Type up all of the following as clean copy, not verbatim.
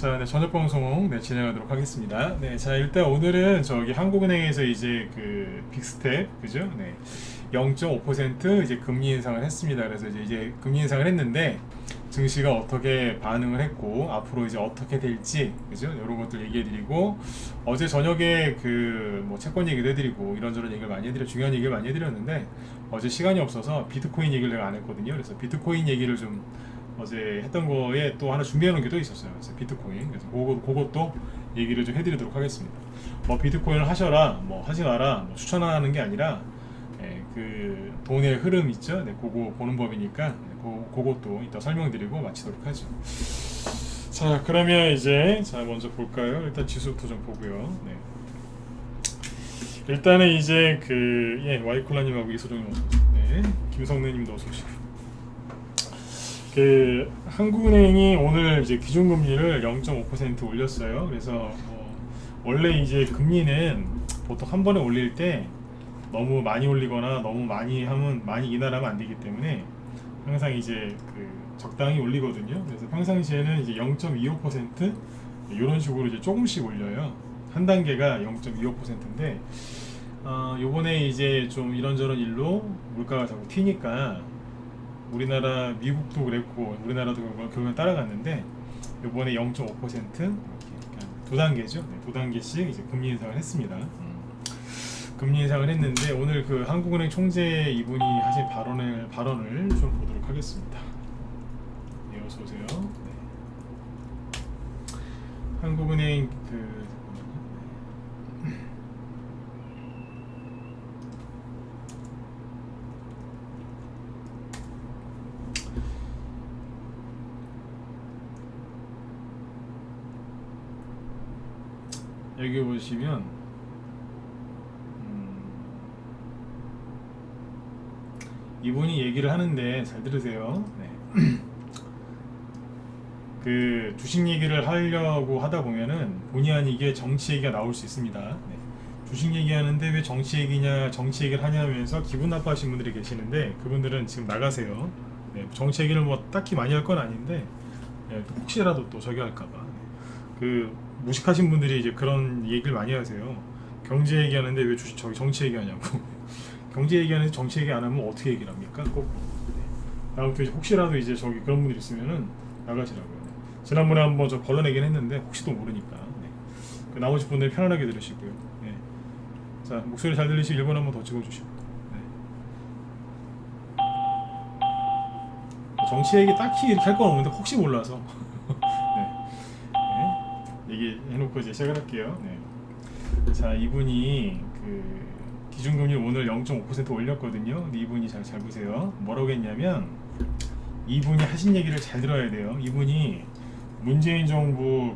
자, 네, 저녁 방송 진행하도록 하겠습니다. 네, 자, 일단 오늘은 저기 한국은행에서 이제 그 빅스텝, 그죠? 네, 0.5% 이제 금리 인상을 했습니다. 그래서 이제 금리 인상을 했는데 증시가 어떻게 반응을 했고 앞으로 이제 어떻게 될지, 그죠? 이런 것들 얘기해드리고 어제 저녁에 그 뭐 채권 얘기도 해드리고 이런저런 얘기를 많이 해드려 중요한 얘기를 많이 해드렸는데 어제 시간이 없어서 비트코인 얘기를 내가 안 했거든요. 그래서 비트코인 얘기를 좀 어제 했던 거에 또 하나 준비해 놓은 게 또 있었어요. 그래서 비트코인. 그래서 그것도 얘기를 좀 해드리도록 하겠습니다. 뭐 비트코인을 하셔라, 뭐 하지 마라, 뭐 추천하는 게 아니라 그 돈의 흐름 있죠. 네, 그거 보는 법이니까 그것도 이따 설명드리고 마치도록 하죠. 자, 그러면 이제 먼저 볼까요? 일단 지수부터 좀 보고요. 네. 일단은 이제 와이콜라님하고 이소정님 어서 오세요. 네, 김성래님도 어서 오시고. 그 한국은행이 오늘 이제 기준금리를 0.5% 올렸어요. 그래서 원래 이제 금리는 보통 한 번에 올릴 때 너무 많이 올리거나 너무 많이 하면 많이 인하하면 안 되기 때문에 항상 이제 그 적당히 올리거든요. 그래서 평상시에는 이제 0.25% 이런 식으로 이제 조금씩 올려요. 한 단계가 0.25%인데 요번에 이제 좀 이런저런 일로 물가가 자꾸 튀니까 우리나라 미국도 그랬고 우리나라도 결국엔 따라갔는데 요번에 0.5% 이렇게 두 단계죠. 네, 두 단계씩 이제 금리 인상을 했습니다. 금리 인상을 했는데 오늘 그 한국은행 총재 이분이 하신 발언을 좀 보도록 하겠습니다. 네, 어서 오세요. 네. 한국은행 여기 보시면 이분이 얘기를 하는데 잘 들으세요. 네. 그 주식 얘기를 하려고 하다 보면은 본의 아니게 정치 얘기가 나올 수 있습니다. 네. 주식 얘기하는데 왜 정치 얘기를 하냐면서 기분 나빠하시는 분들이 계시는데 그분들은 지금 나가세요. 네. 정치 얘기를 뭐 딱히 많이 할 건 아닌데 또 혹시라도 또 저기 할까봐 그 무식하신 분들이 이제 그런 얘기를 많이 하세요. 경제 얘기하는데 왜 정치 얘기하냐고. 경제 얘기하는데 정치 얘기 안 하면 어떻게 얘기를 합니까? 꼭. 네. 아무튼 혹시라도 이제 그런 분들 있으면은 나가시라고요. 지난번에 한번 저 걸러내긴 했는데 혹시도 모르니까. 네. 그 나머지 분들 편안하게 들으시고요. 네. 자, 목소리 잘 들리시 1번 한번 더 찍어주시고. 네. 정치 얘기 딱히 이렇게 할 건 없는데 혹시 몰라서. 네. 얘기해놓고 이제 시작을 할게요. 네. 자, 이분이 기준금리 오늘 0.5% 올렸거든요. 근데 이분이 잘 보세요. 뭐라고 했냐면 이분이 하신 얘기를 잘 들어야 돼요. 이분이 문재인 정부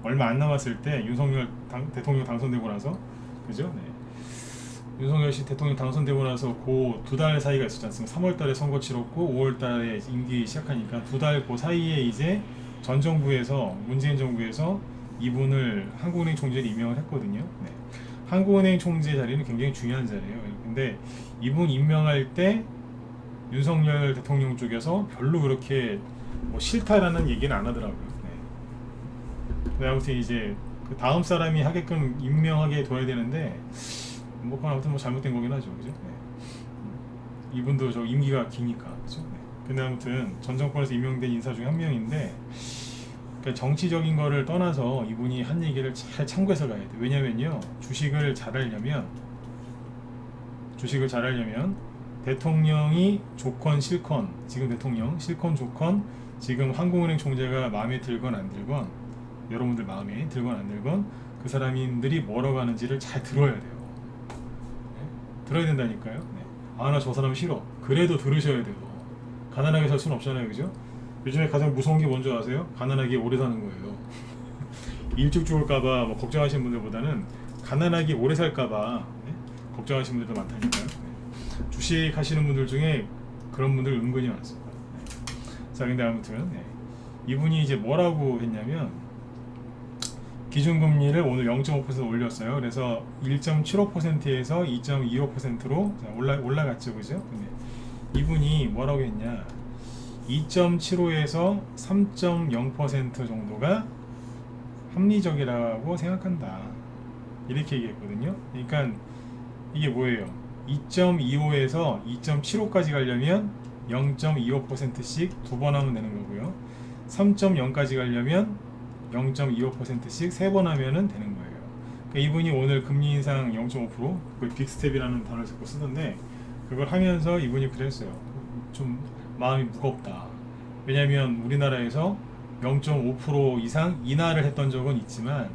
얼마 안 남았을 때 윤석열 대통령 당선되고 나서 그죠? 네. 윤석열 씨 대통령 당선되고 나서 그 두 달 사이가 있었지 않습니까? 3월 달에 선거 치렀고 5월 달에 임기 시작하니까 두 달 그 사이에 이제 전 정부에서 문재인 정부에서 이분을 한국은행 총재로 임명을 했거든요. 네. 한국은행 총재 자리는 굉장히 중요한 자리예요. 근데 이분 임명할 때 윤석열 대통령 쪽에서 별로 그렇게 뭐 싫다라는 얘기는 안 하더라고요. 네. 아무튼 이제 그 다음 사람이 하게끔 임명하게 둬야 되는데 뭐 그건 아무튼 뭐 잘못된 거긴 하죠, 그죠? 네. 이분도 저 임기가 기니까, 그죠? 네. 근데 아무튼 전 정권에서 임명된 인사 중에 한 명인데. 그러니까 정치적인 거를 떠나서 이분이 한 얘기를 잘 참고해서 가야 돼. 왜냐면요, 주식을 잘하려면 대통령이 조건 실건, 지금 대통령 실건 조건, 지금 한국은행 총재가 마음에 들건 안 들건, 여러분들 마음에 들건 안 들건 그 사람들이 뭐라고 하는지를 잘 들어야 돼요. 네? 들어야 된다니까요. 네. 나 저 사람 싫어. 그래도 들으셔야 돼요. 가난하게 살 수는 없잖아요, 그죠? 요즘에 가장 무서운 게 뭔지 아세요? 가난하게 오래 사는 거예요. 일찍 죽을까봐 뭐 걱정하시는 분들보다는 가난하게 오래 살까봐 걱정하시는 분들도 많다니까요. 네. 주식 하시는 분들 중에 그런 분들 은근히 많습니다. 네. 자, 근데 아무튼 이분이 이제 뭐라고 했냐면 기준금리를 오늘 0.5% 올렸어요. 그래서 1.75%에서 2.25%로 올라갔죠, 그죠? 근데 이분이 뭐라고 했냐? 2.75에서 3.0% 정도가 합리적이라고 생각한다. 이렇게 얘기했거든요. 그러니까 이게 뭐예요? 2.25에서 2.75까지 가려면 0.25%씩 두 번 하면 되는 거고요. 3.0까지 가려면 0.25%씩 세 번 하면 되는 거예요. 그러니까 이분이 오늘 금리 인상 0.5%, 그 빅스텝이라는 단어를 자꾸 쓰던데 그걸 하면서 이분이 그랬어요. 좀 마음이 무겁다. 왜냐하면 우리나라에서 0.5% 이상 인하를 했던 적은 있지만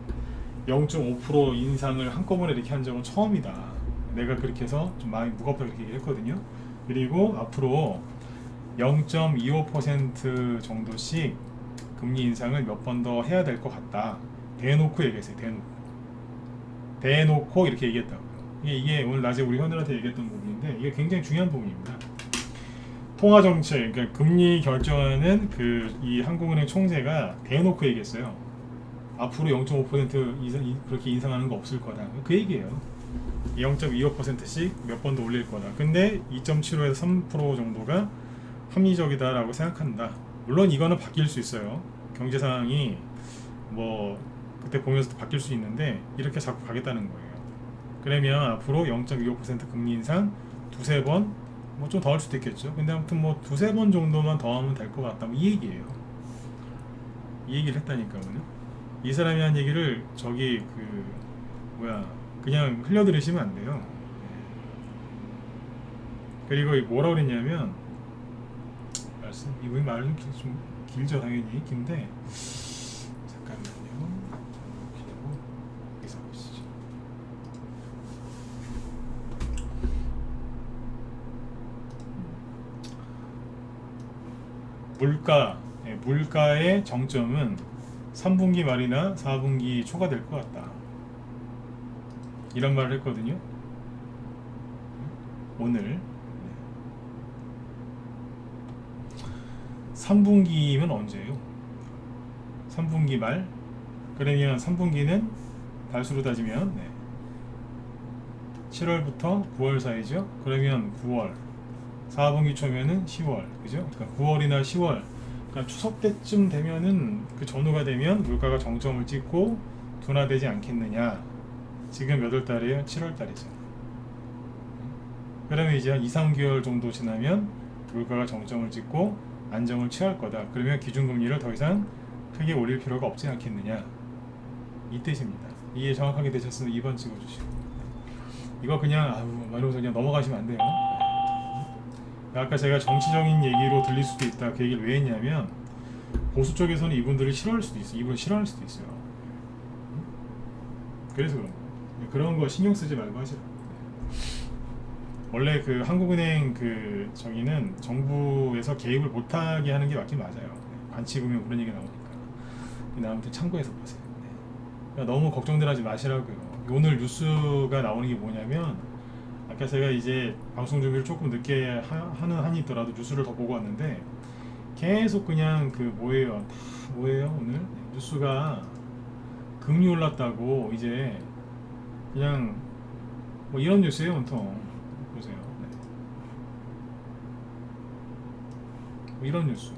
0.5% 인상을 한꺼번에 이렇게 한 적은 처음이다. 내가 그렇게 해서 좀 마음이 무겁다 그렇게 얘기했거든요. 그리고 앞으로 0.25% 정도씩 금리 인상을 몇 번 더 해야 될 것 같다. 대놓고 얘기했어요. 대놓고 이렇게 얘기했다고요. 이게 오늘 낮에 우리 현들한테 얘기했던 부분인데 이게 굉장히 중요한 부분입니다. 통화 정책, 그러니까 금리 결정하는 이 한국은행 총재가 대놓고 얘기했어요. 앞으로 0.5% 이상 그렇게 인상하는 거 없을 거다. 그 얘기예요. 0.25%씩 몇 번 더 올릴 거다. 근데 2.75에서 3% 정도가 합리적이다라고 생각한다. 물론 이거는 바뀔 수 있어요. 경제 상황이 뭐 그때 보면서 바뀔 수 있는데 이렇게 자꾸 가겠다는 거예요. 그러면 앞으로 0.25% 금리 인상 두세 번, 뭐 좀 더 할 수도 있겠죠. 근데 아무튼 뭐 두세 번 정도만 더 하면 될 것 같다. 이 얘기예요. 이 얘기를 했다니까요. 이 사람이 한 얘기를 그냥 흘려들으시면 안 돼요. 그리고 뭐라 그랬냐면 이분이 말은 좀 길죠. 당연히 긴데 잠깐만요. 이렇게 하고 여기서 보시죠. 물가의 정점은 3분기 말이나 4분기 초가 될 것 같다. 이런 말을 했거든요. 오늘 3분기면 언제예요? 3분기 말? 그러면 3분기는 달수로 따지면 7월부터 9월 사이죠. 그러면 9월 4분기 초면은 10월, 그죠? 그러니까 9월이나 10월, 그러니까 추석 때쯤 되면은 그 전후가 되면 물가가 정점을 찍고 둔화되지 않겠느냐. 지금 몇 월 달이에요? 7월 달이죠. 그러면 이제 한 2, 3개월 정도 지나면 물가가 정점을 찍고 안정을 취할 거다. 그러면 기준금리를 더 이상 크게 올릴 필요가 없지 않겠느냐. 이 뜻입니다. 이해 정확하게 되셨으면 2번 찍어주시고. 이거 그냥 말하면서 그냥 넘어가시면 안 돼요. 아까 제가 정치적인 얘기로 들릴 수도 있다. 그 얘기를 왜 했냐면 보수 쪽에서는 이분들을 싫어할 수도 있어요. 이분을 싫어할 수도 있어요. 그래서 그런 거예요. 그런 거 신경 쓰지 말고 하시라. 원래 그 한국은행 저기는 정부에서 개입을 못하게 하는 게 맞긴 맞아요. 관치 보면 그런 얘기 나오니까. 근데 아무튼 참고해서 보세요. 그러니까 너무 걱정들 하지 마시라고요. 오늘 뉴스가 나오는 게 뭐냐면 아까 제가 이제 방송 준비를 조금 늦게 하는 한이 있더라도 뉴스를 더 보고 왔는데 계속 그냥 뭐예요 오늘 뉴스가 금리 올랐다고 이제 그냥 뭐 이런 뉴스예요. 온통 보세요. 뭐 이런 뉴스.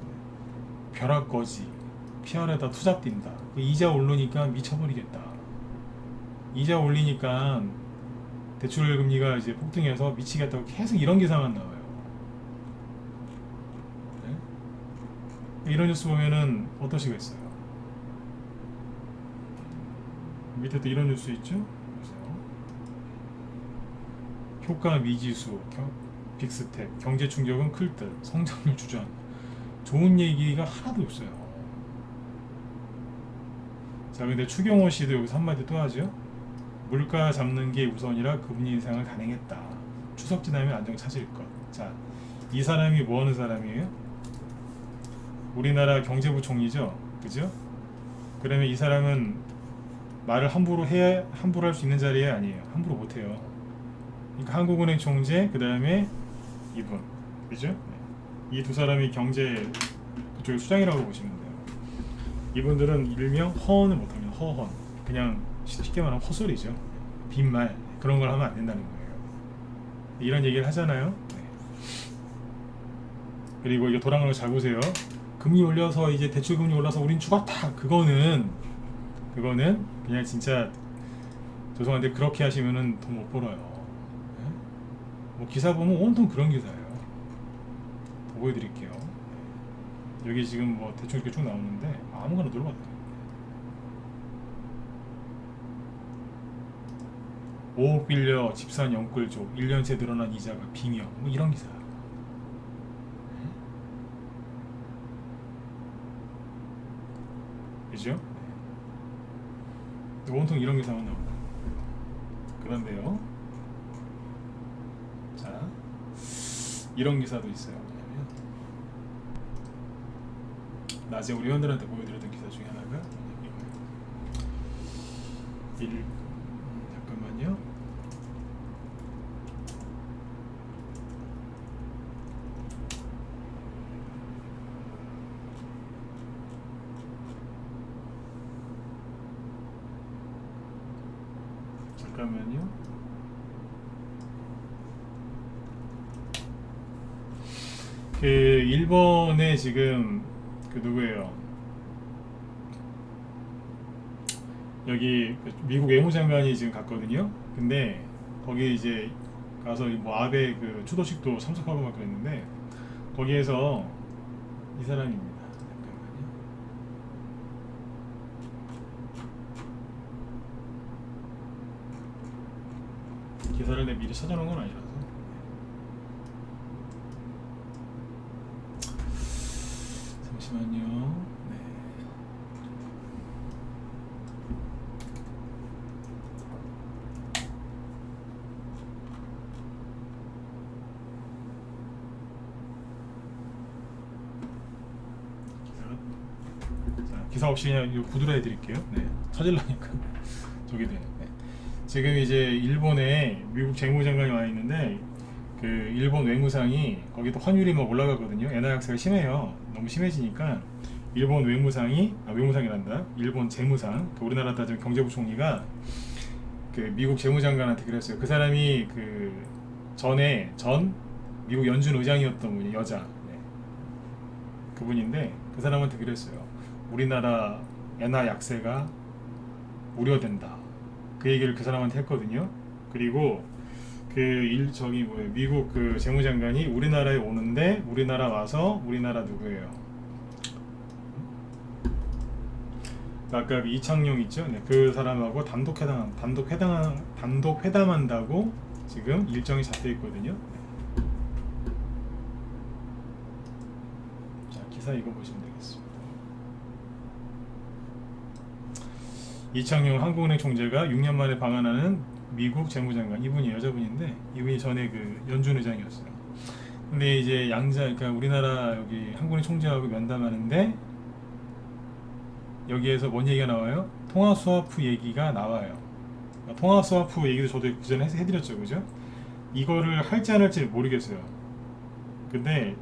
벼락거지 피아레다 투잡 뛴다. 이자 오르니까 미쳐버리겠다. 이자 올리니까 대출 금리가 이제 폭등해서 미치겠다고 계속 이런 기사만 나와요. 네? 이런 뉴스 보면은 어떠시겠어요? 밑에 또 이런 뉴스 있죠? 보세요. 효과 미지수, 빅스텝, 경제 충격은 클 듯, 성장률 주전. 좋은 얘기가 하나도 없어요. 자, 근데 추경호 씨도 여기서 한마디 또 하죠. 물가 잡는 게 우선이라 금리 인상을 단행했다. 추석 지나면 안정 찾을 것. 자, 이 사람이 뭐 하는 사람이에요? 우리나라 경제부총리죠, 그죠? 그러면 이 사람은 말을 함부로 할 수 있는 자리에 아니에요. 함부로 못 해요. 그러니까 한국은행 총재, 그 다음에 이분, 그죠? 이 두 사람이 경제 그쪽의 수장이라고 보시면 돼요. 이분들은 일명 허언을 못합니다. 허언. 그냥 쉽게 말하면 헛소리죠. 빈말. 그런 걸 하면 안 된다는 거예요. 이런 얘기를 하잖아요. 그리고 이거 도랑을 잘 보세요. 금리 올려서 이제 대출 금리 올라서 우린 죽었다. 그거는 그냥 진짜 죄송한데 그렇게 하시면은 돈 못 벌어요. 네? 뭐 기사 보면 온통 그런 기사예요. 보여드릴게요. 여기 지금 뭐 대충 이렇게 쭉 나오는데 아무거나 눌러봐도 돼요. 5억 빌려 집산 영끌 줘 1년새 늘어난 이자가 비며 뭐 이런 기사. 그죠? 온통 이런 기사만 나옵니다. 그런데요, 자 이런 기사도 있어요. 뭐냐면 낮에 우리 회원들한테 보여드렸던 기사 중에 하나가 이거예요. 잠깐만요. 잠깐만요. 그 일본에 지금 그 누구예요? 여기 미국 외무장관이 지금 갔거든요. 근데 거기 이제 가서 뭐 아베 그 추도식도 참석하고 막 그랬는데 거기에서 이 사람입니다. 잠깐만요. 기사를 내 미리 찾아놓은 건 아니라서. 잠시만요. 네. 기사 없이 그냥 이거 구두로 해드릴게요. 네. 찾으려니까 저기 돼. 네. 지금 이제 일본에 미국 재무장관이 와 있는데 그 일본 외무상이 거기도 환율이 막 올라가거든요. 엔화 약세가 심해요. 너무 심해지니까 일본 외무상이란다. 일본 재무상, 그 우리나라 따지면 경제부총리가 그 미국 재무장관한테 그랬어요. 그 사람이 그 전 미국 연준 의장이었던 분이 여자. 네. 그분인데 그 사람한테 그랬어요. 우리나라 엔화 약세가 우려된다. 그 얘기를 그 사람한테 했거든요. 그리고 미국 그 재무장관이 우리나라에 오는데 우리나라 와서 우리나라 누구예요? 아까 이창용 있죠? 네, 그 사람하고 단독 회담한다고 지금 일정이 잡혀 있거든요. 네. 자, 기사 이거 보시면 되겠습니다. 이창용 한국은행 총재가 6년 만에 방한하는 미국 재무장관, 이분이 여자분인데 이분이 전에 그 연준 의장이었어요. 근데 이제 그러니까 우리나라 여기 한국은행 총재하고 면담하는데 여기에서 뭔 얘기가 나와요? 통화 스와프 얘기가 나와요. 통화 스와프 얘기도 저도 그전에 해드렸죠, 그죠? 이거를 할지 안 할지 모르겠어요. 근데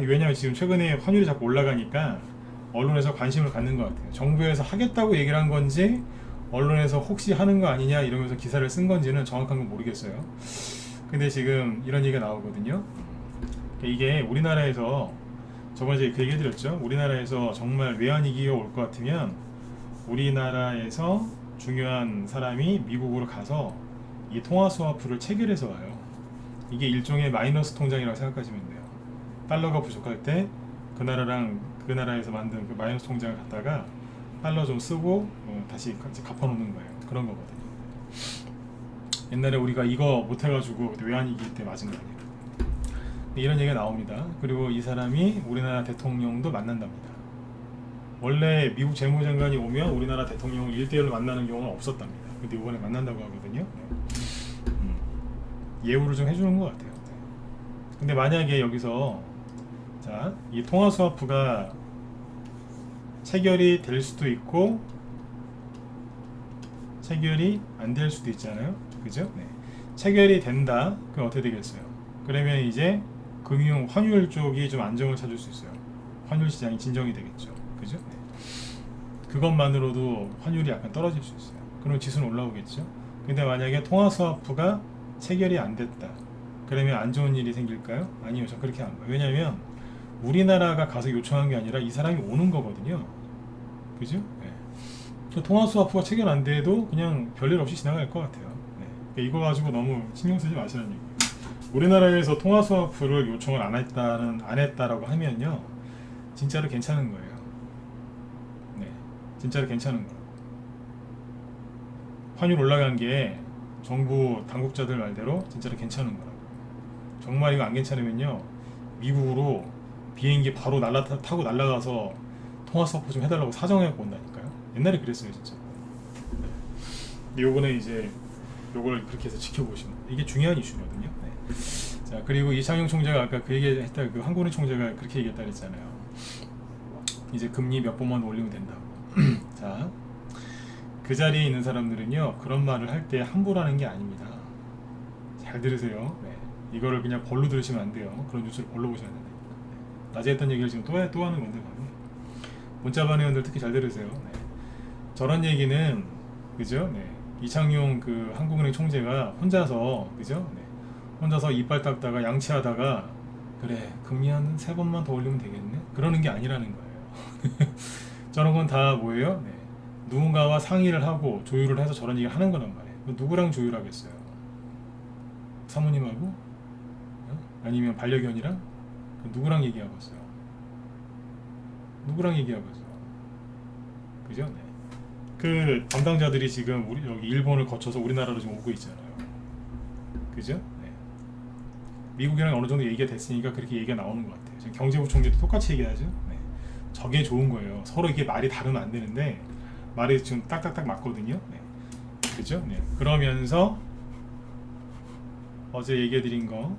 왜냐면 지금 최근에 환율이 자꾸 올라가니까 언론에서 관심을 갖는 것 같아요. 정부에서 하겠다고 얘기를 한 건지 언론에서 혹시 하는 거 아니냐 이러면서 기사를 쓴 건지는 정확한 건 모르겠어요. 근데 지금 이런 얘기가 나오거든요. 이게 우리나라에서 저번에 그 얘기 해드렸죠. 우리나라에서 정말 외환위기가 올 것 같으면 우리나라에서 중요한 사람이 미국으로 가서 이 통화 스와프를 체결해서 와요. 이게 일종의 마이너스 통장이라고 생각하시면 돼요. 달러가 부족할 때 그 나라에서 만든 그 마이너스 통장을 갖다가 달러 좀 쓰고 다시 갚아놓는 거예요. 그런 거거든요. 옛날에 우리가 이거 못해가지고 외환위기 때 맞은 거 아니에요. 이런 얘기가 나옵니다. 그리고 이 사람이 우리나라 대통령도 만난답니다. 원래 미국 재무장관이 오면 우리나라 대통령을 1대1로 만나는 경우는 없었답니다. 근데 이번에 만난다고 하거든요. 예우를 좀 해주는 것 같아요. 근데 만약에 여기서 자, 이 통화 스와프가 체결이 될 수도 있고 체결이 안 될 수도 있잖아요. 그죠? 네. 체결이 된다. 그럼 어떻게 되겠어요? 그러면 이제 금융 환율 쪽이 좀 안정을 찾을 수 있어요. 환율 시장이 진정이 되겠죠. 그죠? 네. 그것만으로도 환율이 약간 떨어질 수 있어요. 그럼 지수는 올라오겠죠. 근데 만약에 통화 스와프가 체결이 안 됐다. 그러면 안 좋은 일이 생길까요? 아니요. 저 그렇게 안 봐요. 왜냐면 우리나라가 가서 요청한 게 아니라 이 사람이 오는 거거든요. 그죠? 네. 그 통화수화프가 체결 안 돼도 그냥 별일 없이 지나갈 것 같아요. 네. 그러니까 이거 가지고 너무 신경 쓰지 마시라는 얘기예요. 우리나라에서 통화수화프를 요청을 안 했다라고 하면요, 진짜로 괜찮은 거예요. 네, 진짜로 괜찮은 거예요. 환율 올라간 게 정부 당국자들 말대로 진짜로 괜찮은 거라고. 정말 이거 안 괜찮으면요, 미국으로 비행기 바로 타고 날아가서 통화스와프 좀 해달라고 사정해갖고 온다니까요. 옛날에 그랬어요 진짜. 네. 근데 요번에 이제 요걸 그렇게 해서 지켜보시면 이게 중요한 이슈거든요. 네. 자, 그리고 이창용 총재가 아까 그 얘기했다, 그 한국은행 총재가 그렇게 얘기했다 그랬잖아요. 이제 금리 몇 번만 올리면 된다고. 자, 그 자리에 있는 사람들은요, 그런 말을 할 때 함부로 하는 게 아닙니다. 잘 들으세요. 네. 이거를 그냥 벌로 들으시면 안 돼요. 그런 뉴스를 벌로 보셔야 된다. 네. 낮에 했던 얘기를 지금 또 하는 건데, 문자반 회원들 특히 잘 들으세요. 네. 저런 얘기는, 그죠? 네. 이창용 그 한국은행 총재가 혼자서, 그죠? 네. 혼자서 이빨 닦다가 양치하다가, 그래, 금리 한 3번만 더 올리면 되겠네? 그러는 게 아니라는 거예요. 저런 건 다 뭐예요? 네. 누군가와 상의를 하고 조율을 해서 저런 얘기를 하는 거란 말이에요. 누구랑 조율하겠어요? 사모님하고? 아니면 반려견이랑? 누구랑 얘기하고 있어요? 누구랑 얘기하고 있어요? 그죠? 네. 그 담당자들이 지금 우리 여기 일본을 거쳐서 우리나라로 지금 오고 있잖아요. 그죠? 네. 미국이랑 어느 정도 얘기가 됐으니까 그렇게 얘기가 나오는 것 같아요. 지금 경제부총리도 똑같이 얘기하죠. 네. 저게 좋은 거예요. 서로 이게 말이 다르면 안 되는데 말이 지금 딱딱딱 맞거든요. 네. 그죠? 네. 그러면서 어제 얘기해드린 거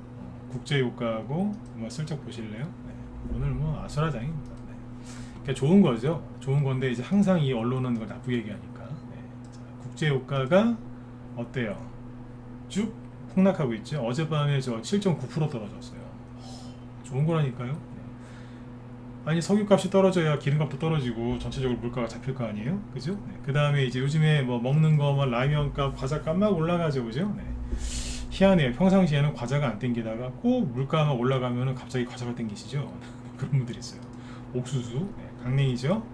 국제유가하고 뭐 슬쩍 보실래요? 네. 오늘 뭐 아수라장입니다. 네. 그러니까 좋은 거죠. 좋은 건데 이제 항상 이 언론은 그걸 나쁘게 얘기하니까. 네. 자, 국제유가가 어때요? 쭉 폭락하고 있죠. 어젯밤에 저 7.9% 떨어졌어요. 좋은 거라니까요. 네. 아니 석유값이 떨어져야 기름값도 떨어지고 전체적으로 물가가 잡힐 거 아니에요? 그죠? 네. 그 다음에 이제 요즘에 뭐 먹는 거, 뭐 라면값, 과자값 막 올라가죠, 그죠? 네. 희한해요. 평상시에는 과자가 안 땡기다가 꼭 물가만 올라가면은 갑자기 과자가 땡기시죠? 그런 분들이 있어요. 옥수수, 네. 강냉이죠?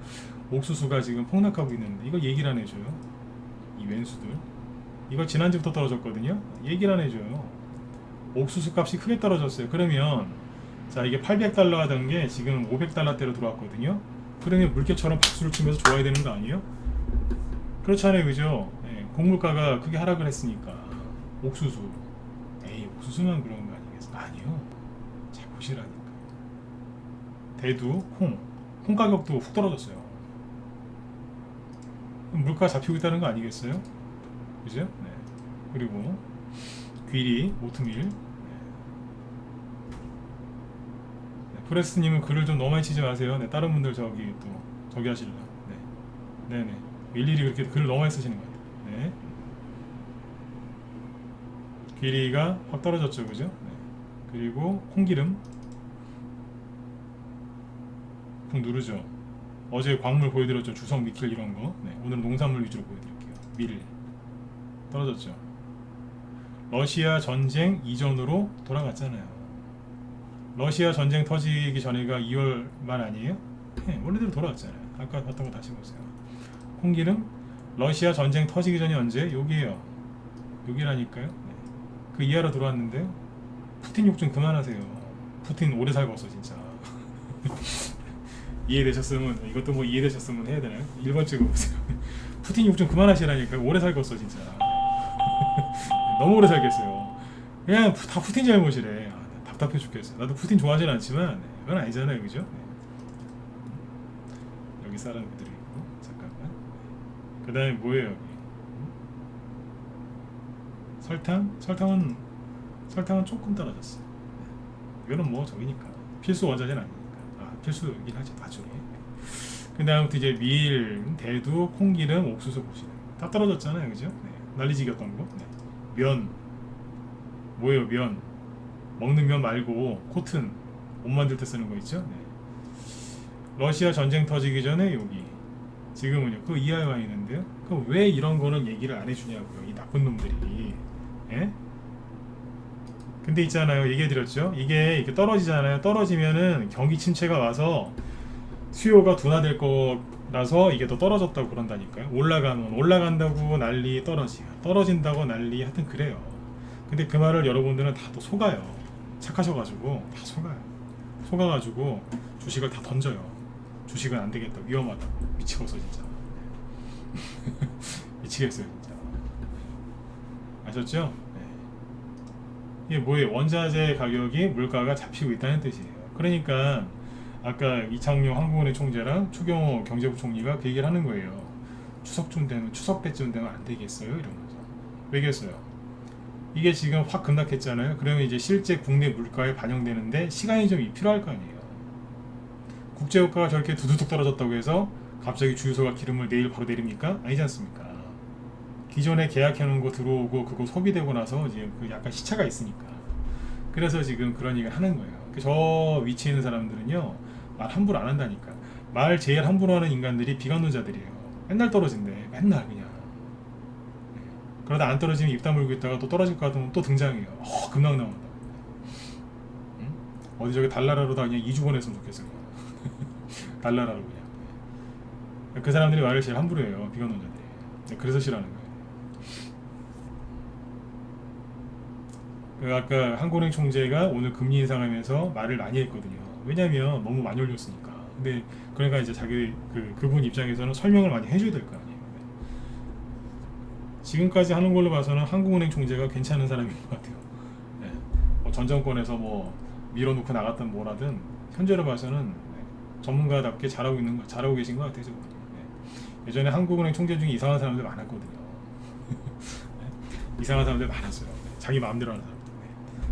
옥수수가 지금 폭락하고 있는데 이거 얘기를 안 해줘요. 이 왼수들. 이거 지난주부터 떨어졌거든요. 얘기를 안 해줘요. 옥수수 값이 크게 떨어졌어요. 그러면 자, 이게 800달러 하던 게 지금 500달러대로 들어왔거든요. 그러면 물개처럼 박수를 치면서 좋아야 되는 거 아니에요? 그렇잖아요, 그죠? 네, 곡물가가 크게 하락을 했으니까. 옥수수, 에이, 옥수수만 그런 거 아니겠어? 아니요. 잘 보시라니까. 대두, 콩 가격도 훅 떨어졌어요. 물가 잡히고 있다는 거 아니겠어요? 그죠? 네. 그리고 귀리, 오트밀. 프레스님은 글을 좀 너무 많이 치지 마세요. 네, 다른 분들 저기 하실라. 네, 네네. 일일이 그렇게 글을 너무 많이 쓰시는 거예요. 네. 귀리가 확 떨어졌죠, 그죠? 네. 그리고 콩기름 푹 누르죠. 어제 광물 보여드렸죠, 주성, 니켈 이런 거. 네, 오늘 농산물 위주로 보여드릴게요. 밀 떨어졌죠. 러시아 전쟁 이전으로 돌아갔잖아요. 러시아 전쟁 터지기 전에가 2월 말 아니에요? 네, 원래대로 돌아왔잖아요. 아까 봤던 거 다시 보세요. 콩기름 러시아 전쟁 터지기 전이 언제? 여기에요. 여기라니까요. 네. 그 이하로 들어왔는데요. 푸틴 욕 좀 그만하세요. 푸틴 오래 살겠어 진짜. 이해되셨으면, 이것도 뭐 이해되셨으면 해야 되나요? 1번 찍어보세요. 푸틴 욕 좀 그만하시라니까. 오래 살겠어 진짜. 너무 오래 살겠어요. 그냥 다 푸틴 잘못이래. 답답해 죽겠어요. 나도 푸틴 좋아하진 않지만 그건 아니잖아요, 그죠? 네. 여기 사람들이 있고, 잠깐만. 그 다음에 뭐예요 여기? 설탕은 조금 떨어졌어. 이거는 뭐 저기니까 필수 원자재는 아니니까. 아, 필수이긴 하지 나중에. 그 다음부터 이제 밀, 대두, 콩기름, 옥수수 보시네. 다 떨어졌잖아요, 그죠? 네. 난리지겼던 거. 네. 면 뭐예요? 면 먹는 면 말고 코튼 옷 만들 때 쓰는 거 있죠? 네. 러시아 전쟁 터지기 전에 여기 지금은요 그 이하에 와 있는데요. 그럼 왜 이런 거는 얘기를 안 해주냐고요, 이 나쁜 놈들이. 예? 근데 있잖아요. 얘기해드렸죠. 이게 이렇게 떨어지잖아요. 떨어지면은 경기 침체가 와서 수요가 둔화될 거라서 이게 더 떨어졌다고 그런다니까요. 올라가면 올라간다고 난리, 떨어진다고 난리, 하여튼 그래요. 근데 그 말을 여러분들은 다 또 속아요. 착하셔가지고 다 속아가지고 주식을 다 던져요. 주식은 안 되겠다, 위험하다고. 미치겠어 진짜. 미치겠어요 진짜. 아셨죠? 네. 이게 뭐예요? 원자재 가격이 물가가 잡히고 있다는 뜻이에요. 그러니까 아까 이창용 한국은행 총재랑 추경호 경제부총리가 그 얘기를 하는 거예요. 추석 때쯤 되면 안 되겠어요? 이러면서. 왜겠어요? 이게 지금 확 급락했잖아요. 그러면 이제 실제 국내 물가에 반영되는데 시간이 좀 필요할 거 아니에요. 국제유가가 저렇게 두두둑 떨어졌다고 해서 갑자기 주유소가 기름을 내일 바로 내립니까? 아니지 않습니까? 기존에 계약해놓은 거 들어오고 그거 소비되고 나서 이제 그 약간 시차가 있으니까. 그래서 지금 그런 얘기를 하는 거예요. 저 위치에 있는 사람들은요, 말 함부로 안 한다니까. 말 제일 함부로 하는 인간들이 비관론자들이에요. 맨날 떨어진대. 맨날 그냥. 그러다 안 떨어지면 입 다물고 있다가 또 떨어질 것 같으면 또 등장해요. 급락 나온다. 응? 어디 저기 달나라로 다 그냥 2주 보냈으면 좋겠어요. 달나라로 그냥. 그 사람들이 말을 제일 함부로 해요. 비관론자들이. 그래서 싫어하는 거예요. 그 아까 한국은행 총재가 오늘 금리 인상하면서 말을 많이 했거든요. 왜냐면 너무 많이 올렸으니까. 근데 그러니까 이제 그분 입장에서는 설명을 많이 해줘야 될 거 아니에요. 지금까지 하는 걸로 봐서는 한국은행 총재가 괜찮은 사람인 것 같아요. 네. 전 정권에서 뭐 밀어놓고 나갔든 뭐라든 현재로 봐서는 전문가답게 잘하고 계신 것 같아요. 네. 예전에 한국은행 총재 중에 이상한 사람들 많았거든요. 네. 이상한 사람들 많았어요. 네. 자기 마음대로 하는 사람들. 네.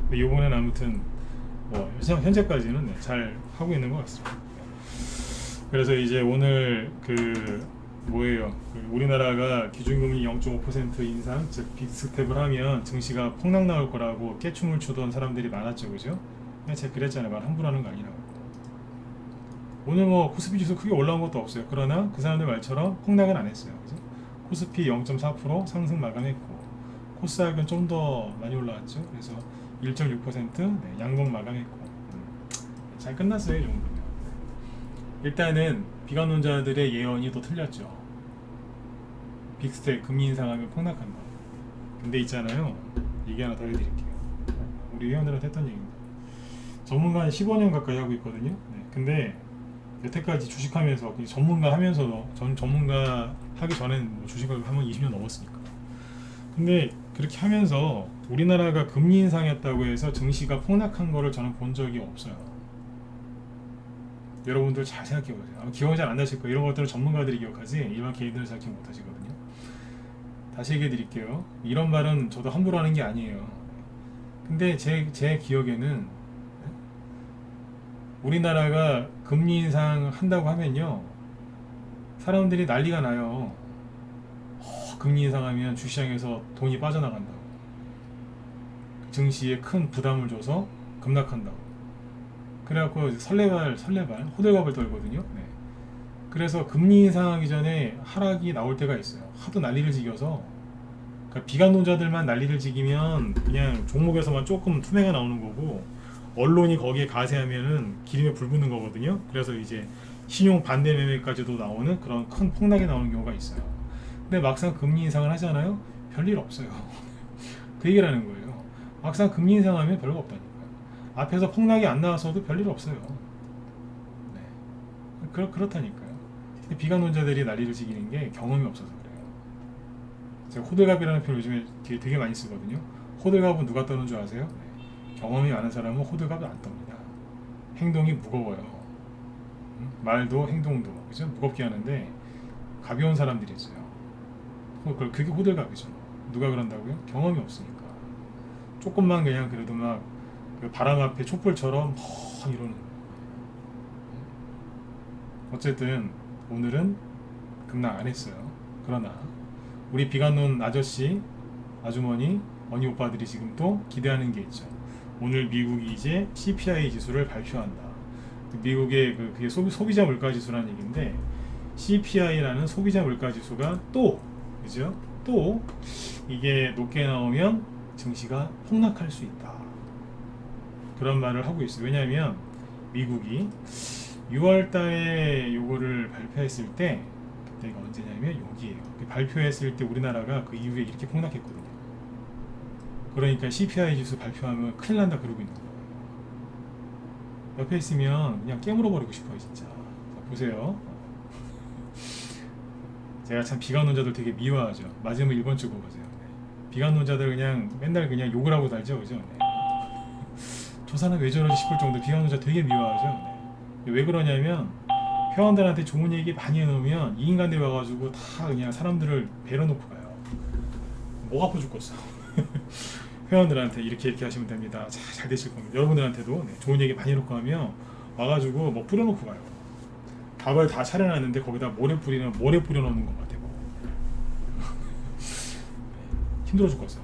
근데 이번엔 아무튼 뭐 현재까지는 잘 하고 있는 것 같습니다. 네. 그래서 이제 오늘 뭐예요? 우리나라가 기준금리 0.5% 인상, 즉 빅스텝을 하면 증시가 폭락 나올 거라고 깨춤을 추던 사람들이 많았죠, 그죠? 제가 그랬잖아요. 말 함부로 하는 거 아니라고. 오늘 뭐 코스피 지수 크게 올라온 것도 없어요. 그러나 그 사람들 말처럼 폭락은 안 했어요, 그죠? 코스피 0.4% 상승 마감했고, 코스닥은 좀 더 많이 올라왔죠. 그래서 1.6% 양봉 마감했고, 잘 끝났어요, 이 정도면. 일단은 비관론자들의 예언이 또 틀렸죠. 빅스텝 금리 인상하면 폭락한다. 근데 있잖아요, 얘기 하나 더 해드릴게요. 우리 회원들한테 했던 얘기입니다. 전문가 한 15년 가까이 하고 있거든요. 네. 근데 여태까지 주식하면서 전문가 하면서도 전 전문가 하기 전엔 뭐 주식을 하면 20년 넘었으니까. 근데 그렇게 하면서 우리나라가 금리 인상했다고 해서 증시가 폭락한 거를 저는 본 적이 없어요. 여러분들 잘 생각해보세요. 기억이 잘 안 나실 거예요. 이런 것들은 전문가들이 기억하지 일반 개인들은 잘 기억 못 하시거든요. 다시 얘기해 드릴게요. 이런 말은 저도 함부로 하는 게 아니에요. 근데 제 기억에는 우리나라가 금리 인상 한다고 하면요, 사람들이 난리가 나요. 금리 인상하면 주시장에서 돈이 빠져나간다고, 증시에 큰 부담을 줘서 급락한다고. 그래갖고 설레발 호들갑을 떨거든요. 네. 그래서 금리 인상하기 전에 하락이 나올 때가 있어요. 하도 난리를 지겨서. 그러니까 비관론자들만 난리를 지기면 그냥 종목에서만 조금 투매가 나오는 거고, 언론이 거기에 가세하면은 기름에 불 붙는 거거든요. 그래서 이제 신용 반대 매매까지도 나오는 그런 큰 폭락이 나오는 경우가 있어요. 근데 막상 금리 인상을 하잖아요. 별일 없어요. 그 얘기를 하는 거예요. 막상 금리 인상하면 별거 없다니까요. 앞에서 폭락이 안 나와서도 별일 없어요. 네. 그렇다니까요. 근데 비관론자들이 난리를 지기는 게 경험이 없어서 그래요. 제가 호들갑이라는 표현을 요즘에 되게 많이 쓰거든요. 호들갑은 누가 떠는 줄 아세요? 네. 경험이 많은 사람은 호들갑을 안 떱니다. 행동이 무거워요. 말도 행동도, 그죠? 무겁게 하는데 가벼운 사람들이 있어요. 그게 호들갑이죠. 누가 그런다고요? 경험이 없으니까. 조금만 그냥 그래도 막 그 바람 앞에 촛불처럼 이러는. 어쨌든 오늘은 급락 안 했어요. 그러나 우리 비관론 아저씨, 아주머니, 언니 오빠들이 지금 또 기대하는 게 있죠. 오늘 미국이 이제 CPI 지수를 발표한다. 미국의 그게 소비자 물가 지수라는 얘기인데, CPI라는 소비자 물가 지수가 또 이게 높게 나오면 증시가 폭락할 수 있다. 그런 말을 하고 있어요. 왜냐하면 미국이 6월 달에 요거를 발표했을 때, 그때가 언제냐면 여기에요. 발표했을 때 우리나라가 그 이후에 이렇게 폭락했거든요. 그러니까 CPI 지수 발표하면 큰일 난다 그러고 있는 거예요. 옆에 있으면 그냥 깨물어 버리고 싶어요 진짜. 자, 보세요. 제가 참 비관론자들 되게 미워하죠. 맞으면 1번 찍어 보세요. 네. 비관론자들 그냥 맨날 그냥 욕을 하고 살죠, 그죠? 네. 저 사람 왜 저러지 싶을 정도 비관론자 되게 미워하죠. 네. 왜 그러냐면 회원들한테 좋은 얘기 많이 해놓으면 이 인간들이 와가지고 다 그냥 사람들을 베려놓고 가요. 목 아파 죽겠어. 회원들한테 이렇게 하시면 됩니다. 잘 되실 겁니다. 여러분들한테도 네, 좋은 얘기 많이 해놓고 하면 와가지고 뭐 뿌려놓고 가요. 밥을 다 차려놨는데 거기다 모래 뿌려놓는 것 같아요. 힘들어 죽겠어요.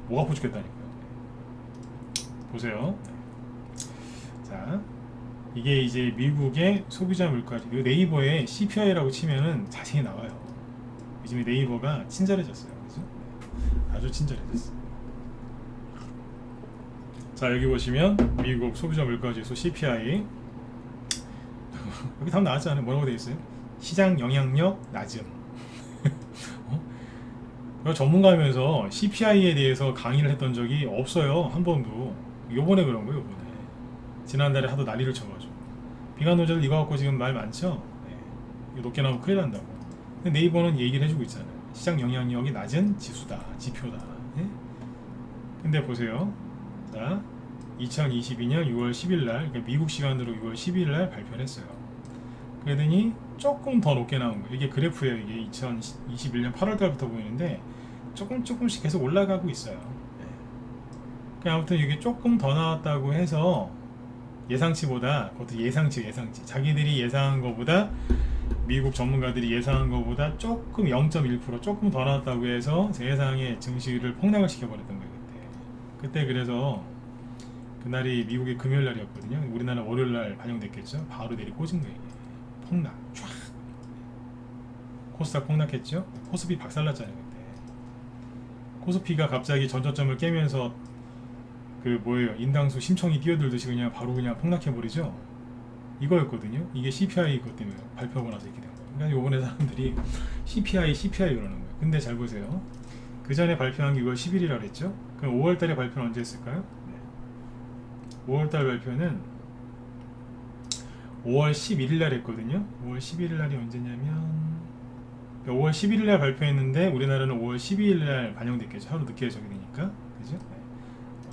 목 아파 죽겠다니까요. 보세요. 자, 이게 이제 미국의 소비자 물가지. 네이버에 CPI라고 치면은 자세히 나와요. 요즘에 네이버가 친절해졌어요. 그죠? 아주 친절해졌어요. 자, 여기 보시면 미국 소비자 물가지수 CPI 여기 답 나왔지 않아요? 뭐라고 되어 있어요? 시장 영향력 낮음. 전문가면서 CPI에 대해서 강의를 했던 적이 없어요. 한 번도. 요번에 그런 거예요. 요번에. 지난달에 하도 난리를 쳐가지고. 비관론자들 이거 갖고 지금 말 많죠? 네. 이거 높게 나오면 큰일 난다고. 근데 네이버는 얘기를 해주고 있잖아요. 시장 영향력이 낮은 지수다. 지표다. 네? 근데 보세요. 자, 2022년 6월 10일 날, 그러니까 미국 시간으로 6월 12일 날 발표를 했어요. 그러더니 조금 더 높게 나온 거예요. 이게 그래프예요. 이게 2021년 8월 달부터 보이는데 조금씩 계속 올라가고 있어요. 네. 그러니까 아무튼 이게 조금 더 나왔다고 해서 예상치보다, 그것도 예상치 자기들이 예상한 것보다, 미국 전문가들이 예상한 것보다 조금 0.1% 조금 더 나왔다고 해서 세상에 증시를 폭락을 시켜버렸던 거예요. 그때 그래서 그날이 미국의 금요일 날이었거든요. 우리나라 월요일 날 반영됐겠죠. 바로 내리 꽂은 거예요. 폭락 쫙. 코스닥 폭락했죠. 코스피 박살났잖아요. 그때 코스피가 갑자기 전저점을 깨면서 그 뭐예요, 인당수 심청이 뛰어들듯이 그냥 바로 그냥 폭락해버리죠. 이거였거든요. 이게 CPI 그것 때문에 발표하고 나서 이렇게 된 거예요. 그러니까 요번에 사람들이 CPI 그러는 거예요. 근데 잘 보세요. 그 전에 발표한 게 6월 10일이라고 했죠. 그럼 5월달에 발표는 언제 했을까요? 네. 5월달 발표는 5월 11일 날 했거든요. 5월 11일 날이 언제냐면 5월 11일 날 발표했는데 우리나라는 5월 12일 날 반영됐겠죠. 하루 늦게 저기 되니까. 그죠? 네.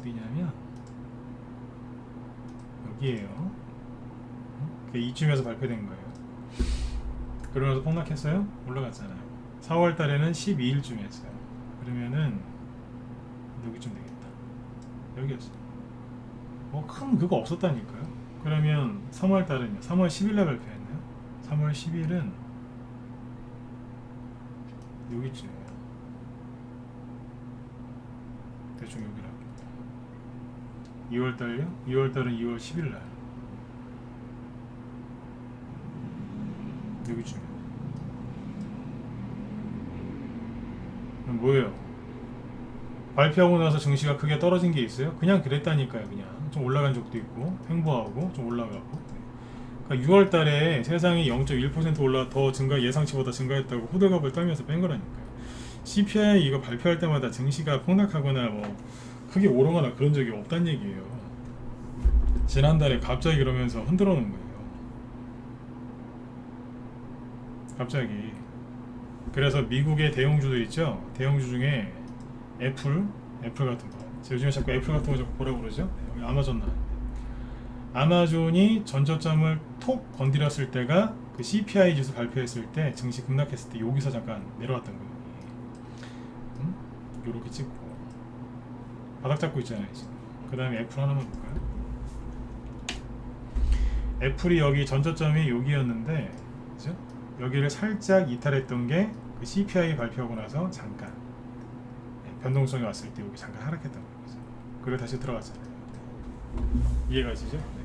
어디냐면 여기에요. 이쯤에서 발표된 거예요. 그러면서 폭락했어요? 올라갔잖아요. 4월 달에는 12일쯤 했어요. 그러면은 여기쯤 되겠다. 여기였어요. 큰 그거 없었다니까요. 그러면 3월 달은요? 3월 10일날 발표했나요? 3월 10일은 여기쯤이에요. 대충 여기라고. 2월 달요? 2월 달은 2월 10일날. 여기쯤이에요. 그럼 뭐예요? 발표하고 나서 증시가 크게 떨어진 게 있어요? 그냥 그랬다니까요. 그냥 좀 올라간 적도 있고 횡보하고 좀 올라가고. 그러니까 6월 달에 세상이 0.1% 더 증가, 예상치보다 증가했다고 호들갑을 떨면서 뺀 거라니까요. CPI 이거 발표할 때마다 증시가 폭락하거나 뭐 크게 오르거나 그런 적이 없단 얘기예요. 지난달에 갑자기 그러면서 흔들어 놓은 거예요. 갑자기. 그래서 미국의 대형주들 있죠. 대형주 중에 애플 같은 거. 제가 요즘에 자꾸 애플 같은 거 자꾸 보라고 그러죠. 여기 아마존 나왔는데. 아마존이 전저점을 톡 건드렸을 때가 그 CPI 지수 발표했을 때, 증시 급락했을 때 여기서 잠깐 내려왔던 거예요. 요렇게 찍고 바닥 잡고 있잖아요 지금. 그 다음에 애플 하나만 볼까요? 애플이 여기 전저점이 여기였는데, 그죠? 여기를 살짝 이탈했던 게 그 CPI 발표하고 나서 잠깐 변동성이 왔을 때 여기 잠깐 하락했던 거죠. 그리고 다시 들어갔잖아요. 이해가 되시죠? 네.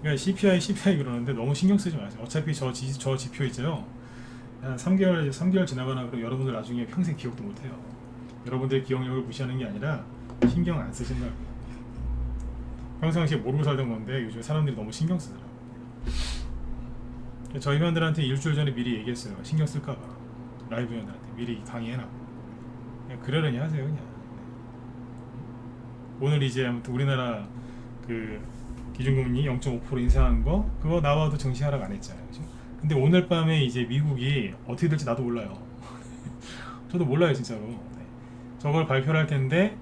그러니까 CPI 그러는데 너무 신경 쓰지 마세요. 어차피 저 지표 있죠. 한 3개월 지나가나 그럼 여러분들 나중에 평생 기억도 못해요. 여러분들의 기억력을 무시하는 게 아니라 신경 안 쓰신다고요. 평상시에 모르고 살던 건데 요즘 사람들이 너무 신경 쓰더라고요. 저희 회원들한테 일주일 전에 미리 얘기했어요. 신경 쓸까봐. 라이브 회원들한테 미리 강의해놔. 그냥 그러려니 하세요 그냥. 오늘 이제 아무튼 우리나라 그 기준금리 0.5% 인상한 거 그거 나와도 증시 하락 안 했잖아요. 그죠? 근데 오늘 밤에 이제 미국이 어떻게 될지 나도 몰라요. 저도 몰라요 진짜로. 네. 저걸 발표를 할 텐데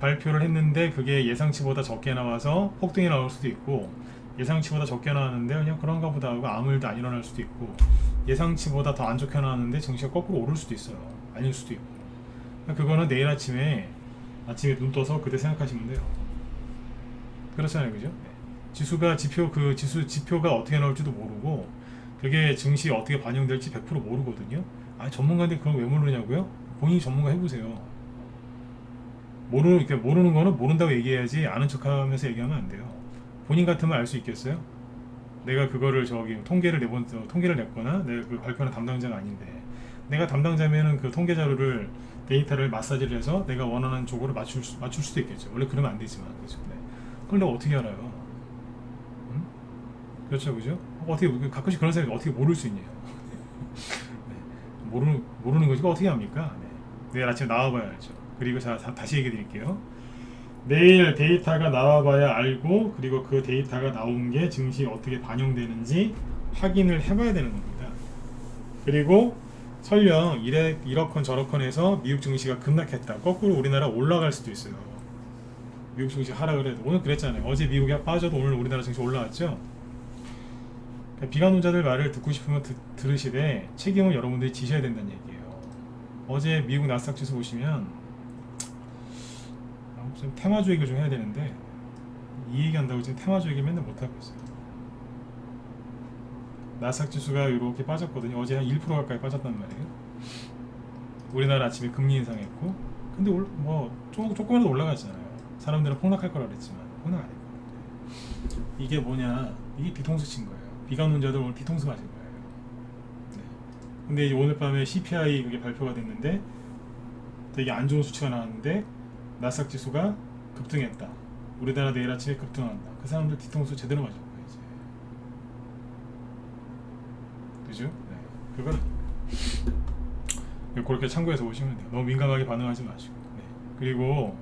발표를 했는데 그게 예상치보다 적게 나와서 폭등이 나올 수도 있고 예상치보다 적게 나왔는데 그냥 그런가 보다 하고 아무 일도 안 일어날 수도 있고 예상치보다 더 안 좋게 나왔는데 증시가 거꾸로 오를 수도 있어요. 아닐 수도 있고. 그거는 내일 아침에 눈 떠서 그때 생각하시면 돼요. 그렇잖아요, 그죠? 네. 지수가 지표가 어떻게 나올지도 모르고 그게 증시에 어떻게 반영될지 100% 모르거든요. 아, 전문가인데 그걸 왜 모르냐고요? 본인이 전문가 해보세요. 모르는 거는 모른다고 얘기해야지 아는 척하면서 얘기하면 안 돼요. 본인 같으면 알 수 있겠어요? 내가 그거를 통계를 냈거나 내가 그 발표하는 담당자가 아닌데 내가 담당자면은 그 통계 자료를 데이터를 마사지를 해서 내가 원하는 쪽으로 맞출 수도 있겠죠. 원래 그러면 안 되지만 그죠? 네. 그걸 내가 어떻게 알아요? 응? 그렇죠, 그죠? 어떻게 가끔씩 그런 사람이 어떻게 모를 수 있냐요? 네. 모르는 거지 어떻게 합니까? 네. 내일 아침에 나와봐야 알죠. 그리고 다시 얘기해 드릴게요. 내일 데이터가 나와봐야 알고 그리고 그 데이터가 나온 게 증시에 어떻게 반영되는지 확인을 해봐야 되는 겁니다. 그리고 설령 이러컨 저러컨 해서 미국 증시가 급락했다. 거꾸로 우리나라 올라갈 수도 있어요. 미국 증시 하락을 해도 오늘 그랬잖아요. 어제 미국이 빠져도 오늘 우리나라 증시 올라왔죠. 그러니까 비관론자들 말을 듣고 싶으면 들으시되 책임은 여러분들이 지셔야 된다는 얘기예요. 어제 미국 나스닥 지수 보시면 좀 테마주 얘기를 좀 해야 되는데 이 얘기한다고 지금 테마주 얘기 맨날 못하고 있어요. 나스닥 지수가 이렇게 빠졌거든요. 어제 한 1% 가까이 빠졌단 말이에요. 우리나라 아침에 금리 인상했고 근데 조금이라도 올라갔잖아요. 사람들은 폭락할 거라 그랬지만 폭락 안 했거든요. 이게 뭐냐, 이게 뒤통수 친 거예요. 비관론자들 오늘 뒤통수 맞은 거예요. 네. 근데 이제 오늘 밤에 CPI 그게 발표가 됐는데 되게 안 좋은 수치가 나왔는데 나스닥 지수가 급등했다. 우리나라 내일 아침에 급등한다. 그 사람들 뒤통수 제대로 맞은 거예요 이제. 그죠? 네. 그걸 그렇게 참고해서 보시면 돼요. 너무 민감하게 반응하지 마시고. 네. 그리고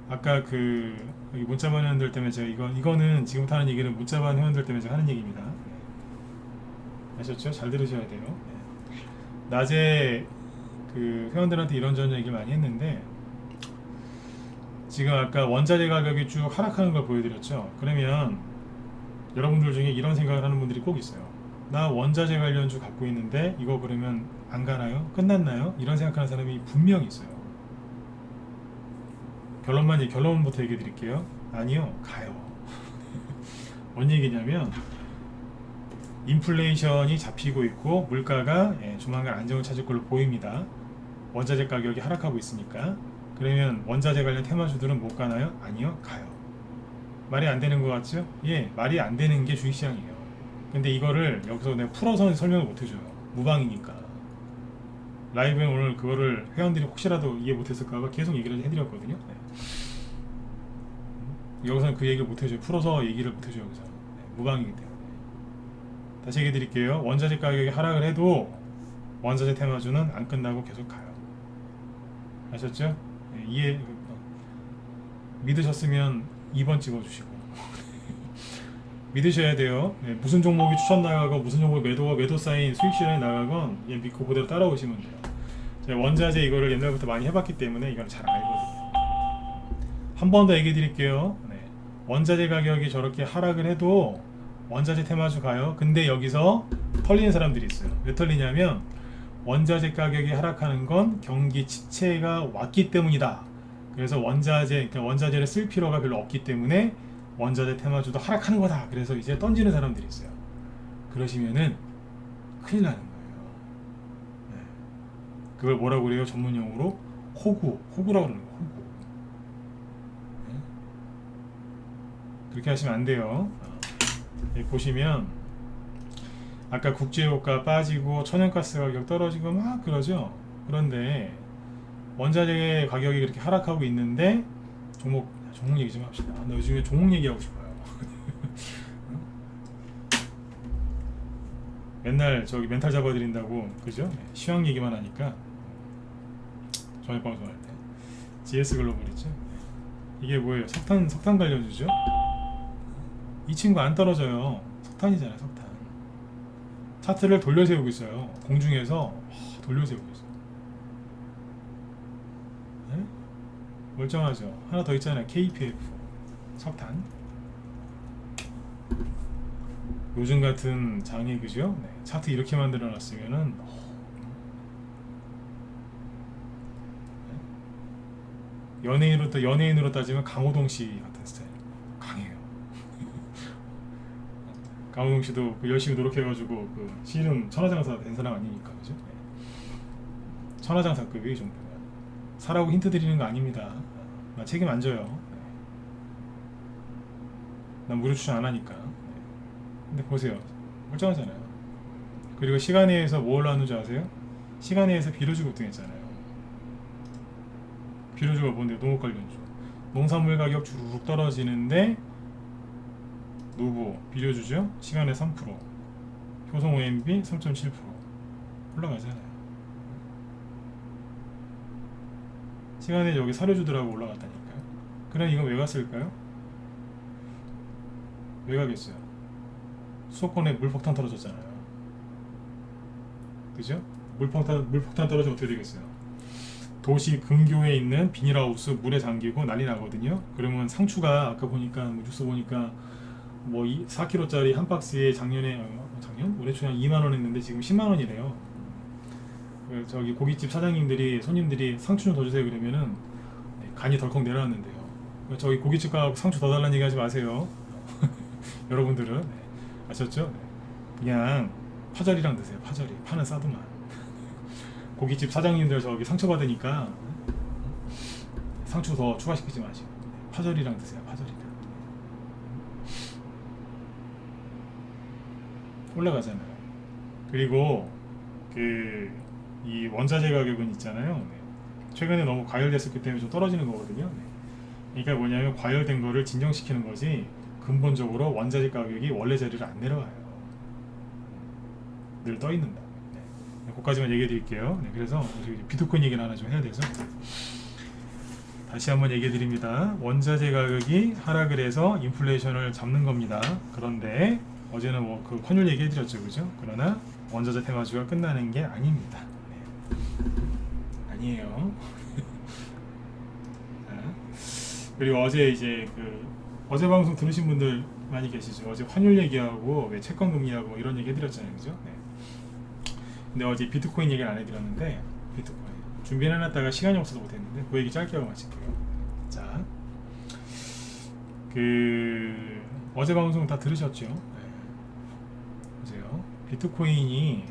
아까 그 문자반 회원들 때문에 제가 이거는 지금부터 하는 얘기는 문자반 회원들 때문에 제가 하는 얘기입니다. 네. 아셨죠? 잘 들으셔야 돼요. 네. 낮에 그 회원들한테 이런저런 얘기를 많이 했는데 지금 아까 원자재 가격이 쭉 하락하는 걸 보여드렸죠. 그러면 여러분들 중에 이런 생각을 하는 분들이 꼭 있어요. 나 원자재 관련주 갖고 있는데 이거 그러면 안 가나요? 끝났나요? 이런 생각하는 사람이 분명히 있어요. 결론부터 얘기해 드릴게요. 아니요, 가요. 뭔 얘기냐면 인플레이션이 잡히고 있고 물가가 조만간 안정을 찾을 걸로 보입니다. 원자재 가격이 하락하고 있으니까. 그러면 원자재 관련 테마주들은 못 가나요? 아니요, 가요. 말이 안 되는 것 같죠? 예, 말이 안 되는 게 주식시장이에요. 근데 이거를 여기서 내가 풀어서 설명을 못 해줘요. 무방이니까. 라이브에 오늘 그거를 회원들이 혹시라도 이해 못했을까봐 계속 얘기를 해드렸거든요. 네. 여기서는 그 얘기를 못 해줘요. 풀어서 얘기를 못 해줘요. 여기서. 네, 무방이기 때문에. 다시 얘기해 드릴게요. 원자재 가격이 하락을 해도 원자재 테마주는 안 끝나고 계속 가요. 아셨죠? 네, 믿으셨으면 2번 찍어주시고 믿으셔야 돼요. 네, 무슨 종목이 추천 나가고 무슨 종목이 매도 사인 수익 실현이 나가건 믿고 그대로 따라오시면 돼요. 제가 원자재 이거를 옛날부터 많이 해봤기 때문에 이건 잘 알거든요. 한 번 더 얘기해 드릴게요. 네, 원자재 가격이 저렇게 하락을 해도 원자재 테마주 가요. 근데 여기서 털리는 사람들이 있어요. 왜 털리냐면 원자재 가격이 하락하는 건 경기 침체가 왔기 때문이다. 그래서 원자재를 쓸 필요가 별로 없기 때문에 원자재 테마주도 하락하는 거다. 그래서 이제 던지는 사람들이 있어요. 그러시면은 큰일 나는 거예요. 네. 그걸 뭐라고 그래요? 전문용어로 호구라고 그러는 거예요. 호구. 네. 그렇게 하시면 안 돼요. 보시면 아까 국제유가 빠지고 천연가스 가격 떨어지고 막 그러죠. 그런데 원자재 가격이 그렇게 하락하고 있는데 종목 얘기 좀 합시다. 나 요즘에 종목 얘기하고 싶어요. 맨날 저기 멘탈 잡아드린다고 그죠? 네, 시황 얘기만 하니까 저녁 방송할 때 GS 글로벌이죠. 이게 뭐예요? 석탄 관련주죠? 이 친구 안 떨어져요. 석탄이잖아요, 석탄. 차트를 돌려세우고 있어요. 공중에서 돌려세우고 있어요. 네? 멀쩡하죠. 하나 더 있잖아요. KPF 석탄. 요즘 같은 장에 그죠? 네. 차트 이렇게 만들어놨으면은 연예인으로 따지면 강호동 씨 같은 스타일. 강해요. 강호동 씨도 그 열심히 노력해가지고 그 씨름 천하장사 된 사람 아니니까 그죠? 네. 천하장사급이 이 정도면. 사라고 힌트 드리는 거 아닙니다. 나 책임 안 져요. 네. 난 무료 추천 안 하니까. 네. 근데 보세요. 멀쩡하잖아요. 그리고 시간에서 뭘 나누지 아세요? 시간에서 비료주 급등했잖아요. 비료주가 뭔데? 농업 관련주. 농산물 가격 주르륵 떨어지는데 노보 비료주죠? 시간에 3%, 효성 OMB 3.7% 올라가잖아요. 시간에 여기 사료주들하고 올라갔다니까요. 그럼 이건 왜 갔을까요? 왜 가겠어요? 수도권에 물폭탄 떨어졌잖아요. 그죠? 물폭탄 떨어지면 어떻게 되겠어요? 도시 근교에 있는 비닐하우스 물에 잠기고 난리 나거든요. 그러면 상추가 아까 보니까 뉴스 보니까 뭐 4kg짜리 한 박스에 작년? 올해 초에 2만 원 했는데 지금 10만 원이래요. 저기 고깃집 사장님들이 손님들이 상추 좀 더 주세요 그러면은 간이 덜컥 내려왔는데요. 저기 고깃집 가고 상추 더 달라는 얘기 하지 마세요. 여러분들은 아셨죠? 그냥 파절이랑 드세요. 파절이 파는 싸더만. 고깃집 사장님들 저기 상처받으니까 상추 더 추가시키지 마시고 파절이랑 드세요. 파절이랑 올라가잖아요. 그리고 이 원자재 가격은 있잖아요. 네. 최근에 너무 과열됐었기 때문에 좀 떨어지는 거거든요. 네. 그러니까 뭐냐면 과열된 거를 진정시키는 거지 근본적으로 원자재 가격이 원래 자리를 안 내려와요. 늘 떠 있는다. 네. 그까지만 얘기해 드릴게요. 네. 그래서 비트코인 얘기를 하나 좀 해야 돼서 다시 한번 얘기해 드립니다. 원자재 가격이 하락을 해서 인플레이션을 잡는 겁니다. 그런데 어제는 뭐 그 환율 얘기해 드렸죠, 그죠? 그러나 원자재 테마주가 끝나는 게 아닙니다. 네. 아니에요. 그리고 어제 이제 어제 방송 들으신 분들 많이 계시죠. 어제 환율 얘기하고 왜 채권 금리하고 이런 얘기 해드렸잖아요, 그죠? 네. 근데 어제 비트코인 얘기를 안 해드렸는데 비트코인 준비해놨다가 시간이 없어서 못했는데 그 얘기 짧게 하고 마칠게요. 자, 어제 방송 다 들으셨죠? 네. 보세요. 비트코인이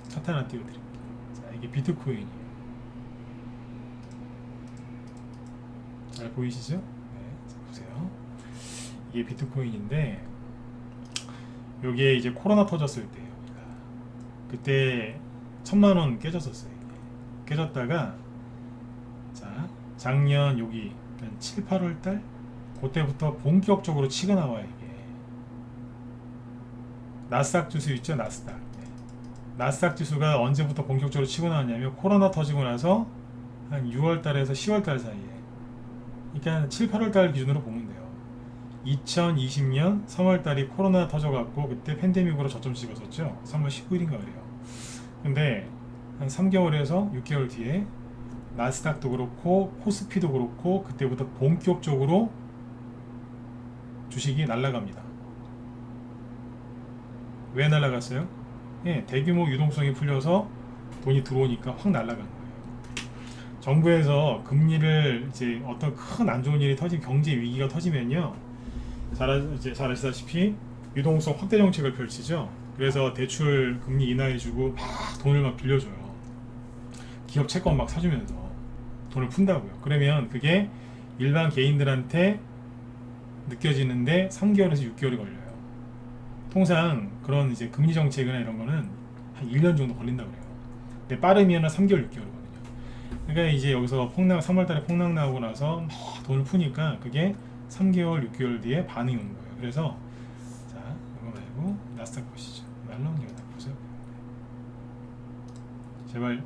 차트 하나 띄워드릴게요. 자, 이게 비트코인이에요. 잘 보이시죠? 네, 자, 보세요. 이게 비트코인인데 여기에 이제 코로나 터졌을 때예요. 그때 1000만원 깨졌었어요. 이게. 깨졌다가 자 작년 여기 7, 8월달 그때부터 본격적으로 치고 나와요. 이게 나스닥 지수 있죠? 나스닥. 네. 나스닥 지수가 언제부터 본격적으로 치고 나왔냐면 코로나 터지고 나서 한 6월달에서 10월달 사이에, 그러니까 7, 8월달 기준으로 보면 돼요. 2020년 3월달이 코로나 터져갖고 그때 팬데믹으로 저점 찍었었죠. 3월 19일인가 그래요. 근데 한 3개월에서 6개월 뒤에 나스닥도 그렇고 코스피도 그렇고 그때부터 본격적으로 주식이 날아갑니다. 왜 날아갔어요? 예, 대규모 유동성이 풀려서 돈이 들어오니까 확 날아간 거예요. 정부에서 금리를 이제 어떤 큰 안 좋은 일이 터진 경제 위기가 터지면요, 잘 아시다시피 유동성 확대 정책을 펼치죠. 그래서 대출 금리 인하해주고 막 돈을 막 빌려줘요. 기업 채권 막 사주면서 돈을 푼다고요. 그러면 그게 일반 개인들한테 느껴지는데 3개월에서 6개월이 걸려요. 통상 그런 이제 금리 정책이나 이런 거는 한 1년 정도 걸린다고 그래요. 근데 빠르면 3개월, 6개월이거든요. 그러니까 이제 여기서 3월달에 폭락 나오고 나서 막 돈을 푸니까 그게 3개월, 6개월 뒤에 반응이 오는 거예요. 그래서 자, 이거 말고 나스닥 보시죠. 날라온 얘가 다 제발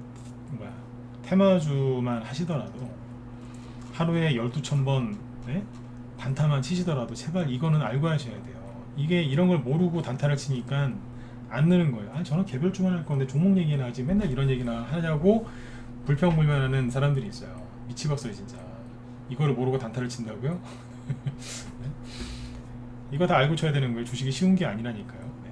테마주만 하시더라도 하루에 12,000번 네? 단타만 치시더라도 제발 이거는 알고 하셔야 돼요. 이게 이런 걸 모르고 단타를 치니까 안 느는 거예요. 아니 저는 개별주만 할 건데 종목 얘기나 하지 맨날 이런 얘기나 하냐고 불평불만하는 사람들이 있어요. 미치겠어요 진짜. 이거를 모르고 단타를 친다고요? 네? 이거 다 알고 쳐야 되는 거예요. 주식이 쉬운 게 아니라니까요. 네.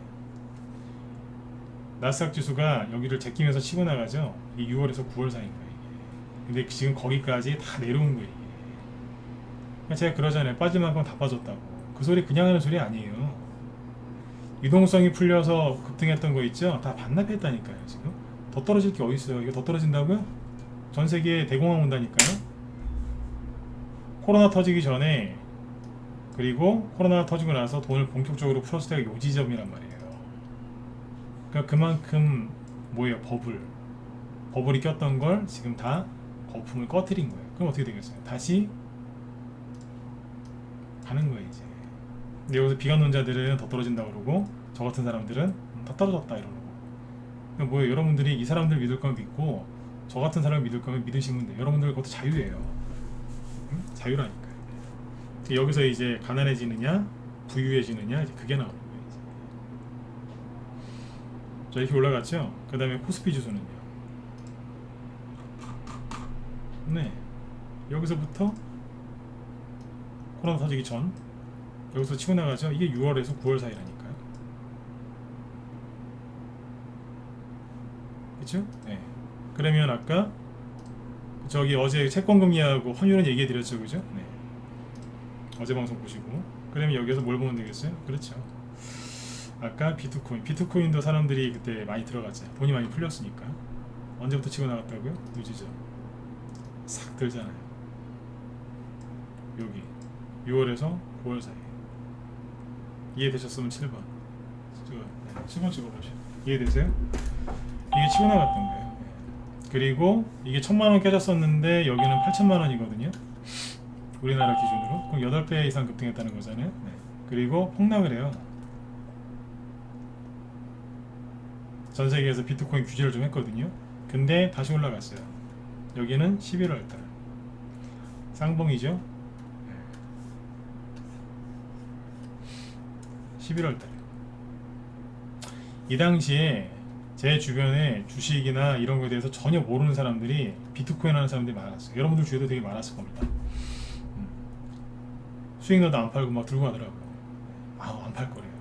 나스닥 지수가 여기를 제끼면서 치고 나가죠. 이게 6월에서 9월 사이인 거예요. 이게. 근데 지금 거기까지 다 내려온 거예요. 이게. 제가 그러잖아요. 빠질 만큼 다 빠졌다고. 그 소리 그냥 하는 소리 아니에요. 유동성이 풀려서 급등했던 거 있죠? 다 반납했다니까요. 지금 더 떨어질 게 어디 있어요? 이거 더 떨어진다고요? 전 세계에 대공황 온다니까요. 코로나 터지기 전에 그리고 코로나 터지고 나서 돈을 본격적으로 풀었을 때가 요 지점이란 말이에요. 그러니까 그만큼 뭐예요? 버블이 꼈던 걸 지금 다 거품을 꺼트린 거예요. 그럼 어떻게 되겠어요? 다시 가는 거예요 이제. 근데 여기서 비관론자들은 더 떨어진다고 그러고 저 같은 사람들은 더 떨어졌다 이러고. 그러니까 뭐예요? 여러분들이 이 사람들 믿을 거면 믿고 저 같은 사람을 믿을 거면 믿으시면 돼요. 여러분들 그것도 자유예요. 응? 자유라니까요. 여기서 이제 가난해지느냐 부유해지느냐 이제 그게 나오는 거예요. 이제. 자 이렇게 올라갔죠. 그 다음에 코스피 지수는요. 네 여기서부터 코로나 터지기 전 여기서 치고 나가죠. 이게 6월에서 9월 사이라니까요. 그쵸? 네. 그러면 아까 저기 어제 채권금리하고 환율은 얘기해 드렸죠, 그죠? 네. 어제 방송 보시고. 그러면 여기서 뭘 보면 되겠어요? 그렇죠. 아까 비트코인도 사람들이 그때 많이 들어갔죠. 돈이 많이 풀렸으니까. 언제부터 치고 나갔다고요? 유지죠. 싹 들잖아요. 여기 6월에서 9월 사이. 이해되셨으면 7번. 7번 찍어보시죠. 이해되세요? 이게 치고 나갔던 거예요. 그리고 이게 1,000만원 깨졌었는데 여기는 8,000만원이거든요. 우리나라 기준으로. 그럼 8배 이상 급등했다는 거잖아요. 네. 그리고 폭락을 해요. 전 세계에서 비트코인 규제를 좀 했거든요. 근데 다시 올라갔어요. 여기는 11월달. 쌍봉이죠. 11월달. 이 당시에 제 주변에 주식이나 이런 거에 대해서 전혀 모르는 사람들이 비트코인 하는 사람들이 많았어요. 여러분들 주위에도 되게 많았을 겁니다. 수익 나도 안 팔고 막 들고 가더라고요. 안 팔 거래요.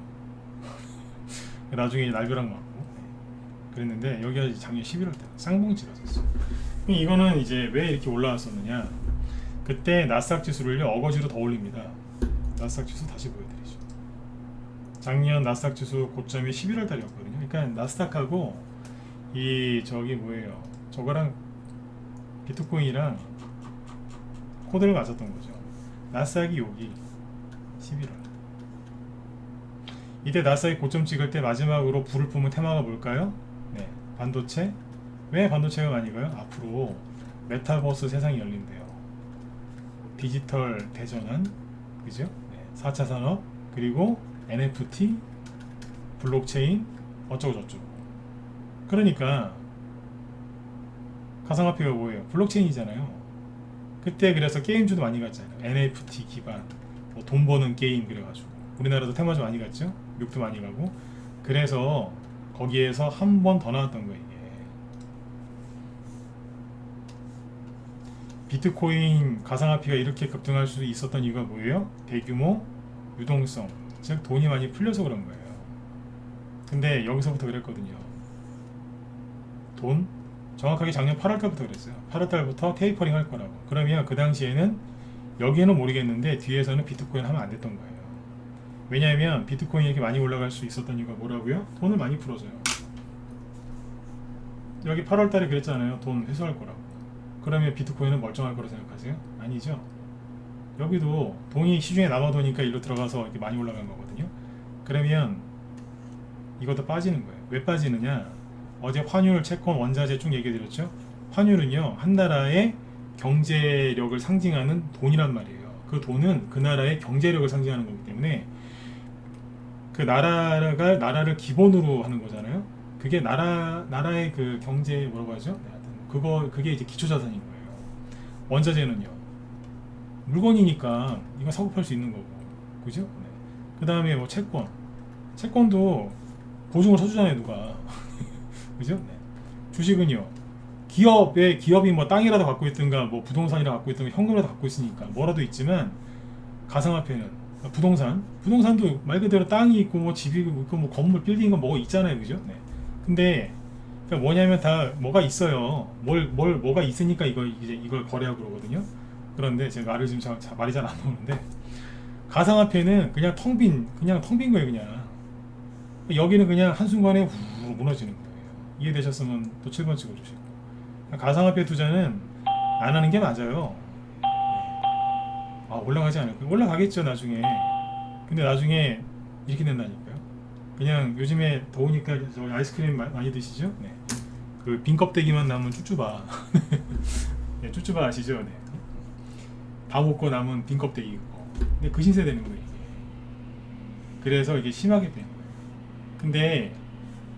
나중에 날벼락 맞고 그랬는데 여기가 작년 11월달 쌍봉지가 섰어요. 이거는 이제 왜 이렇게 올라왔었느냐. 그때 나스닥 지수를요 어거지로 더 올립니다. 나스닥 지수 다시 보여드리죠. 작년 나스닥 지수 고점이 11월 달이었거든요. 그러니까 나스닥하고 이 저기 뭐예요? 저거랑 비트코인이랑 코드를 맞았던 거죠. 나스닥이 여기 11월. 이때 나스닥이 고점 찍을 때 마지막으로 불을 뿜은 테마가 뭘까요? 네, 반도체. 왜 반도체가 많이 가요? 앞으로 메타버스 세상이 열린대요. 디지털 대전환, 그죠? 네, 4차 산업, 그리고 NFT, 블록체인, 어쩌고 저쩌고. 그러니까 가상화폐가 뭐예요? 블록체인이잖아요. 그때 그래서 게임주도 많이 갔잖아요. NFT 기반, 뭐 돈 버는 게임 그래가지고 우리나라도 테마주 많이 갔죠. 미국도 많이 가고. 그래서 거기에서 한 번 더 나왔던 거예요. 이게 비트코인 가상화폐가 이렇게 급등할 수 있었던 이유가 뭐예요? 대규모 유동성, 즉 돈이 많이 풀려서 그런 거예요. 근데 여기서부터 그랬거든요. 돈 정확하게 작년 8월달부터 그랬어요. 8월달부터 테이퍼링 할 거라고. 그러면 그 당시에는 여기에는 모르겠는데 뒤에서는 비트코인 하면 안 됐던 거예요. 왜냐하면 비트코인이 이렇게 많이 올라갈 수 있었던 이유가 뭐라고요? 돈을 많이 풀어서요. 여기 8월달에 그랬잖아요. 돈 회수할 거라고. 그러면 비트코인은 멀쩡할 거라고 생각하세요? 아니죠. 여기도 돈이 시중에 남아도니까 일로 들어가서 이렇게 많이 올라간 거거든요. 그러면 이것도 빠지는 거예요. 왜 빠지느냐? 어제 환율, 채권, 원자재 쭉 얘기 드렸죠. 환율은요 한 나라의 경제력을 상징하는 돈이란 말이에요. 그 돈은 그 나라의 경제력을 상징하는 거기 때문에 그 나라를 기본으로 하는 거잖아요. 그게 나라의 그 경제 뭐라고 하죠? 네, 하여튼 그게 이제 기초 자산인 거예요. 원자재는요. 물건이니까 이거 사고 팔 수 있는 거고, 그죠? 네. 그 다음에 뭐 채권도 보증을 서주잖아요, 누가. 그죠? 네. 주식은요. 기업이 뭐 땅이라도 갖고 있든가 뭐 부동산이라도 갖고 있든가 현금이라도 갖고 있으니까 뭐라도 있지만, 가상화폐는 부동산도 말 그대로 땅이 있고 뭐 집이 있고 뭐 건물 빌딩이 뭐가 있잖아요, 그죠? 네. 근데 그러니까 뭐냐면 다 뭐가 있어요. 뭐가 있으니까 이걸 거래하고 그러거든요. 그런데 제가 말을 지금 말이 잘 안 나오는데, 가상화폐는 그냥 텅 빈 거예요, 그냥. 여기는 그냥 한순간에 후 무너지는 거예요. 이해되셨으면 또 7번 찍어주시고. 가상화폐 투자는 안 하는 게 맞아요. 아, 올라가지 않을까요? 올라가겠죠, 나중에. 근데 나중에 이렇게 된다니까요. 그냥 요즘에 더우니까 저 아이스크림 많이 드시죠? 네. 그 빈 껍데기만 남은 쭈쭈바. 네, 쭈쭈바 아시죠? 네. 다 먹고 남은 빈 껍데기. 근데 그 신세 되는 거예요, 이게. 그래서 이게 심하게 되는 거예요. 근데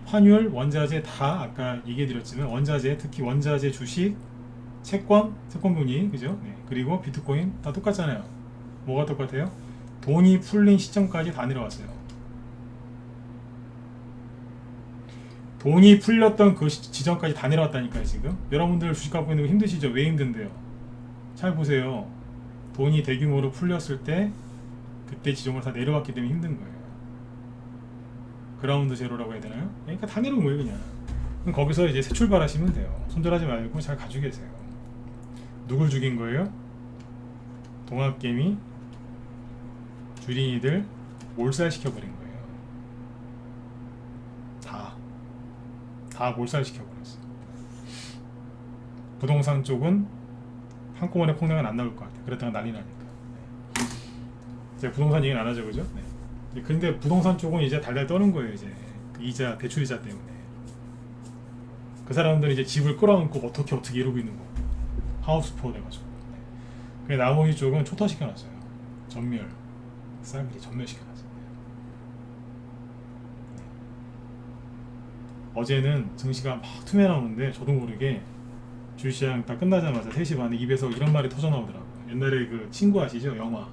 환율, 원자재 다 아까 얘기해드렸지만, 원자재, 특히 원자재 주식, 채권 금리, 그죠? 네. 그리고 비트코인 다 똑같잖아요. 뭐가 똑같아요? 돈이 풀린 시점까지 다 내려왔어요. 돈이 풀렸던 그 지점까지 다 내려왔다니까요, 지금. 여러분들 주식 갖고 있는 거 힘드시죠? 왜 힘든데요? 잘 보세요. 돈이 대규모로 풀렸을 때 그때 지점으로 다 내려왔기 때문에 힘든 거예요. 그라운드 제로라고 해야 되나요? 그러니까 다 내려온 거예요, 그냥. 그럼 거기서 이제 새 출발하시면 돼요. 손절하지 말고 잘 가지고 계세요. 누굴 죽인 거예요? 동학개미 주린이들 몰살시켜버린 거예요. 다 몰살시켜버렸어요. 부동산 쪽은 한꺼번에 폭락은 안 나올 것 같아요. 그랬다가 난리 나니까. 제가 부동산 얘기는 안 하죠, 그죠? 네. 근데 부동산 쪽은 이제 달달 떠는 거예요, 이제. 그 대출이자 때문에. 그 사람들은 이제 집을 끌어안고 어떻게 이러고 있는 거고. 하우스포 돼가지고. 네. 나머지 쪽은 초토화시켜놨어요. 전멸시켜놨어요. 네. 어제는 증시가 막 투매 나오는데 저도 모르게 주시장 딱 끝나자마자 3시 반에 입에서 이런 말이 터져 나오더라고요. 옛날에 그 친구 아시죠? 영화.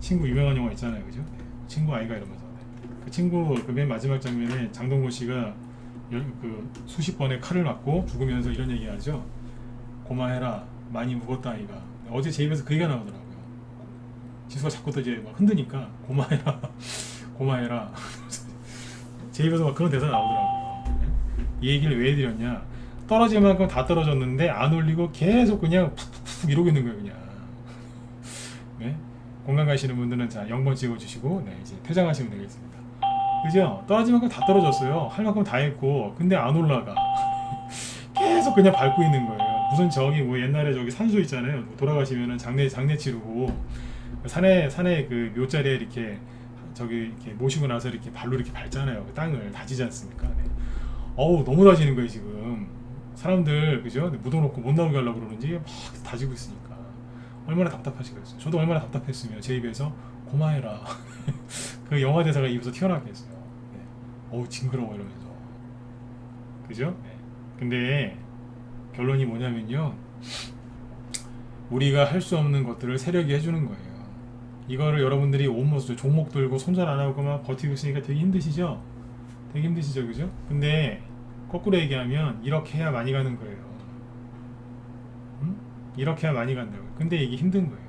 친구 유명한 영화 있잖아요, 그죠? 네. 친구 아이가 이러면서. 네. 그 친구 그 맨 마지막 장면에 장동건 씨가 수십 번의 칼을 맞고 죽으면서 이런 얘기하죠. 고마해라, 많이 묵었다 아이가. 어제 제 입에서 그 얘기가 나오더라고요. 지수가 자꾸 또 이제 막 흔드니까 고마해라, 고마해라. 제 입에서 막 그런 대사 나오더라고요. 네. 이 얘기를 왜 해드렸냐? 떨어질 만큼 다 떨어졌는데 안 올리고 계속 그냥 푹푹푹 이러고 있는 거예요, 그냥. 네? 공감 가시는 분들은 자 0번 찍어주시고, 네, 이제 퇴장하시면 되겠습니다. 그죠? 떨어질 만큼 다 떨어졌어요. 할 만큼 다 했고, 근데 안 올라가. 계속 그냥 밟고 있는 거예요. 무슨 저기 뭐 옛날에 저기 산소 있잖아요. 돌아가시면은 장례 치르고 산에 그 묘자리에 이렇게 이렇게 모시고 나서 이렇게 발로 이렇게 밟잖아요. 그 땅을 다지지 않습니까? 네. 어우, 너무 다지는 거예요, 지금. 사람들, 그죠? 묻어놓고 못 나오게 하려고 그러는지 막 다지고 있으니까 얼마나 답답하시겠어요. 저도 얼마나 답답했으면 제 입에서 고마해라 그 영화 대사가 입에서 튀어나왔겠어요. 네. 어우, 징그러워 이러면서. 그죠? 네. 근데 결론이 뭐냐면요, 우리가 할 수 없는 것들을 세력이 해주는 거예요. 이거를 여러분들이 온모습 종목 들고 손절 안 하고 막 버티고 있으니까 되게 힘드시죠? 그죠? 근데 거꾸로 얘기하면 이렇게 해야 많이 가는 거예요. 이렇게 해야 많이 간다고요. 근데 이게 힘든 거예요.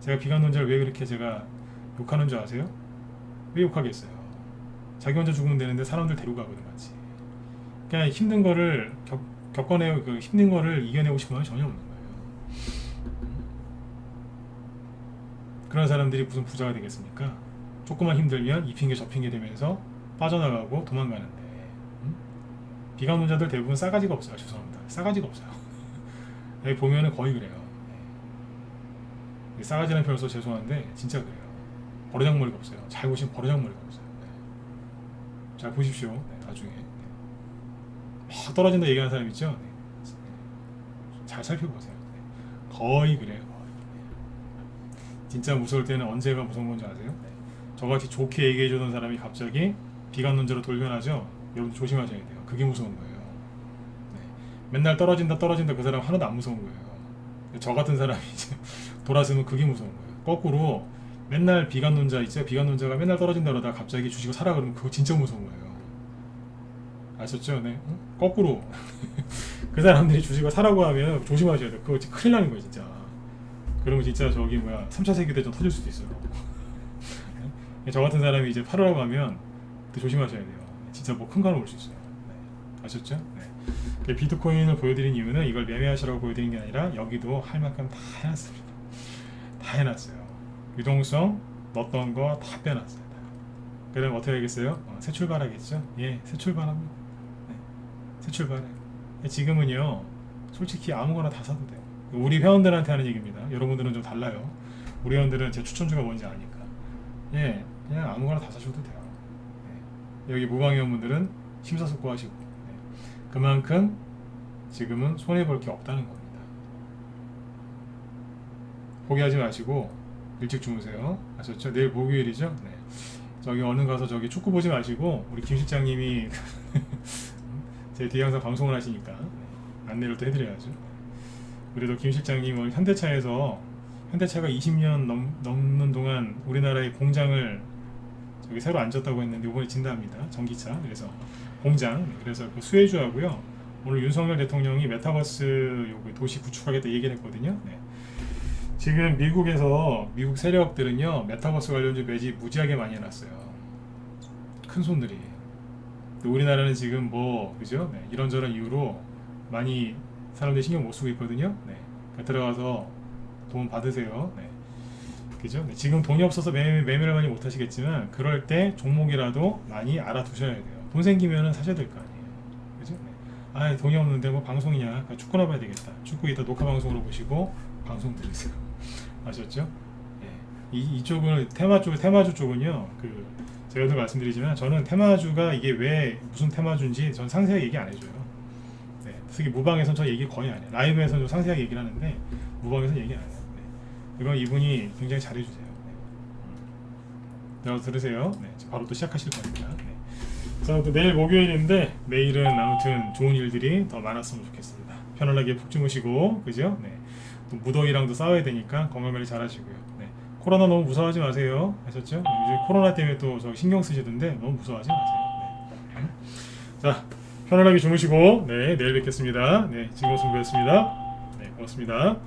제가 비관론자를 왜 그렇게 제가 욕하는 줄 아세요? 왜 욕하겠어요? 자기 혼자 죽으면 되는데 사람들 데리고 가거든, 같이. 그러니까 힘든 거를 겪어내고 그 힘든 거를 이겨내고 싶은 건 전혀 없는 거예요. 그런 사람들이 무슨 부자가 되겠습니까? 조금만 힘들면 이 핑계 저 핑계 되면서 빠져나가고 도망가는데, 비관론자들 대부분 싸가지가 없어요. 죄송합니다. 싸가지가 없어요. 여기 보면은 거의 그래요. 네. 싸가지라는 표현을 써서 죄송한데 진짜 그래요. 버르장머리가 없어요. 잘 보시면 버르장머리가 없어요. 네. 잘 보십시오. 네, 나중에. 네. 막 떨어진다 얘기하는 사람 있죠? 네. 잘 살펴보세요. 네. 거의 그래요. 진짜 무서울 때는 언제가 무서운 건지 아세요? 네. 저같이 좋게 얘기해주던 사람이 갑자기 비관론자로 돌변하죠. 여러분 조심하셔야 돼요. 그게 무서운 거예요. 네. 맨날 떨어진다 그 사람 하나도 안 무서운 거예요. 저 같은 사람이 이제 돌아서면 그게 무서운 거예요. 거꾸로 맨날 비관론자 있죠. 비관론자가 맨날 떨어진다 그러다가 갑자기 주식을 사라 그러면 그거 진짜 무서운 거예요. 아셨죠? 네. 응? 거꾸로 그 사람들이 주식을 사라고 하면 조심하셔야 돼요. 그거 진짜 큰일 나는 거예요, 진짜. 그러면 진짜 저기 뭐야 3차 세계대전 터질 수도 있어요. 네? 저 같은 사람이 이제 팔으라고 하면 또 조심하셔야 돼요. 진짜 뭐 큰 거 올 수 있어요. 네. 아셨죠? 네. 비트코인을 보여드린 이유는 이걸 매매하시라고 보여드린 게 아니라 여기도 할 만큼 다 해놨습니다. 다 해놨어요. 유동성 넣었던 거 다 빼놨어요. 그럼 어떻게 하겠어요? 새 출발하겠죠? 예, 새 출발합니다. 네. 새 출발해. 지금은요, 솔직히 아무거나 다 사도 돼요. 우리 회원들한테 하는 얘기입니다. 여러분들은 좀 달라요. 우리 회원들은 제 추천주가 뭔지 아니까. 예, 그냥 아무거나 다 사셔도 돼요. 네. 여기 무방 회원분들은 심사숙고하시고, 네. 그만큼 지금은 손해볼 게 없다는 겁니다. 포기하지 마시고 일찍 주무세요. 아셨죠? 내일 목요일이죠? 네. 저기 얼른 가서 저기 축구 보지 마시고 우리 김 실장님이 제 뒤에 항상 방송을 하시니까 안내를 또 해드려야죠. 그래도 김 실장님은 현대차가 20년 넘는 동안 우리나라의 공장을 저기 새로 안 졌다고 했는데 이번에 진답니다. 전기차. 그래서 공장. 그래서 그 수혜주하고요. 오늘 윤석열 대통령이 메타버스 도시 구축하겠다 얘기를 했거든요. 네. 지금 미국 세력들은요 메타버스 관련주 매집 무지하게 많이 해놨어요. 큰 손들이. 우리나라는 지금 뭐 그죠? 네. 이런저런 이유로 많이 사람들이 신경 못 쓰고 있거든요. 네. 그러니까 들어가서 돈 받으세요. 네. 그죠? 네. 지금 돈이 없어서 매매를 많이 못 하시겠지만 그럴 때 종목이라도 많이 알아두셔야 돼요. 돈 생기면은 사셔야 될 거 아니에요. 그죠? 네. 아 돈이 없는데 뭐 방송이냐? 그러니까 축구나 봐야 되겠다. 축구 이따 녹화 방송으로 보시고 방송 들으세요. 아셨죠? 예. 이쪽은 테마주 쪽은요. 그 제가 늘 말씀드리지만 저는 테마주가 이게 왜 무슨 테마주인지 전 상세하게 얘기 안 해줘요. 네. 특히 무방에서는 저 얘기 거의 안 해요. 라이브에서는 좀 상세하게 얘기를 하는데 무방에서는 얘기 안 해요. 네. 이건 이분이 굉장히 잘해주세요. 네. 들어서 들으세요. 네. 바로 또 시작하실 거니까. 네. 자, 또 내일 목요일인데 내일은 아무튼 좋은 일들이 더 많았으면 좋겠습니다. 편안하게 푹 주무시고 그죠? 네. 또 무더위랑도 싸워야 되니까 건강관리 잘 하시고요. 네. 코로나 너무 무서워하지 마세요. 아셨죠? 요즘 코로나 때문에 또 저 신경 쓰시던데 너무 무서워하지 마세요. 네. 자, 편안하게 주무시고 네, 내일 뵙겠습니다. 네, 즐거운 승부였습니다. 네, 고맙습니다.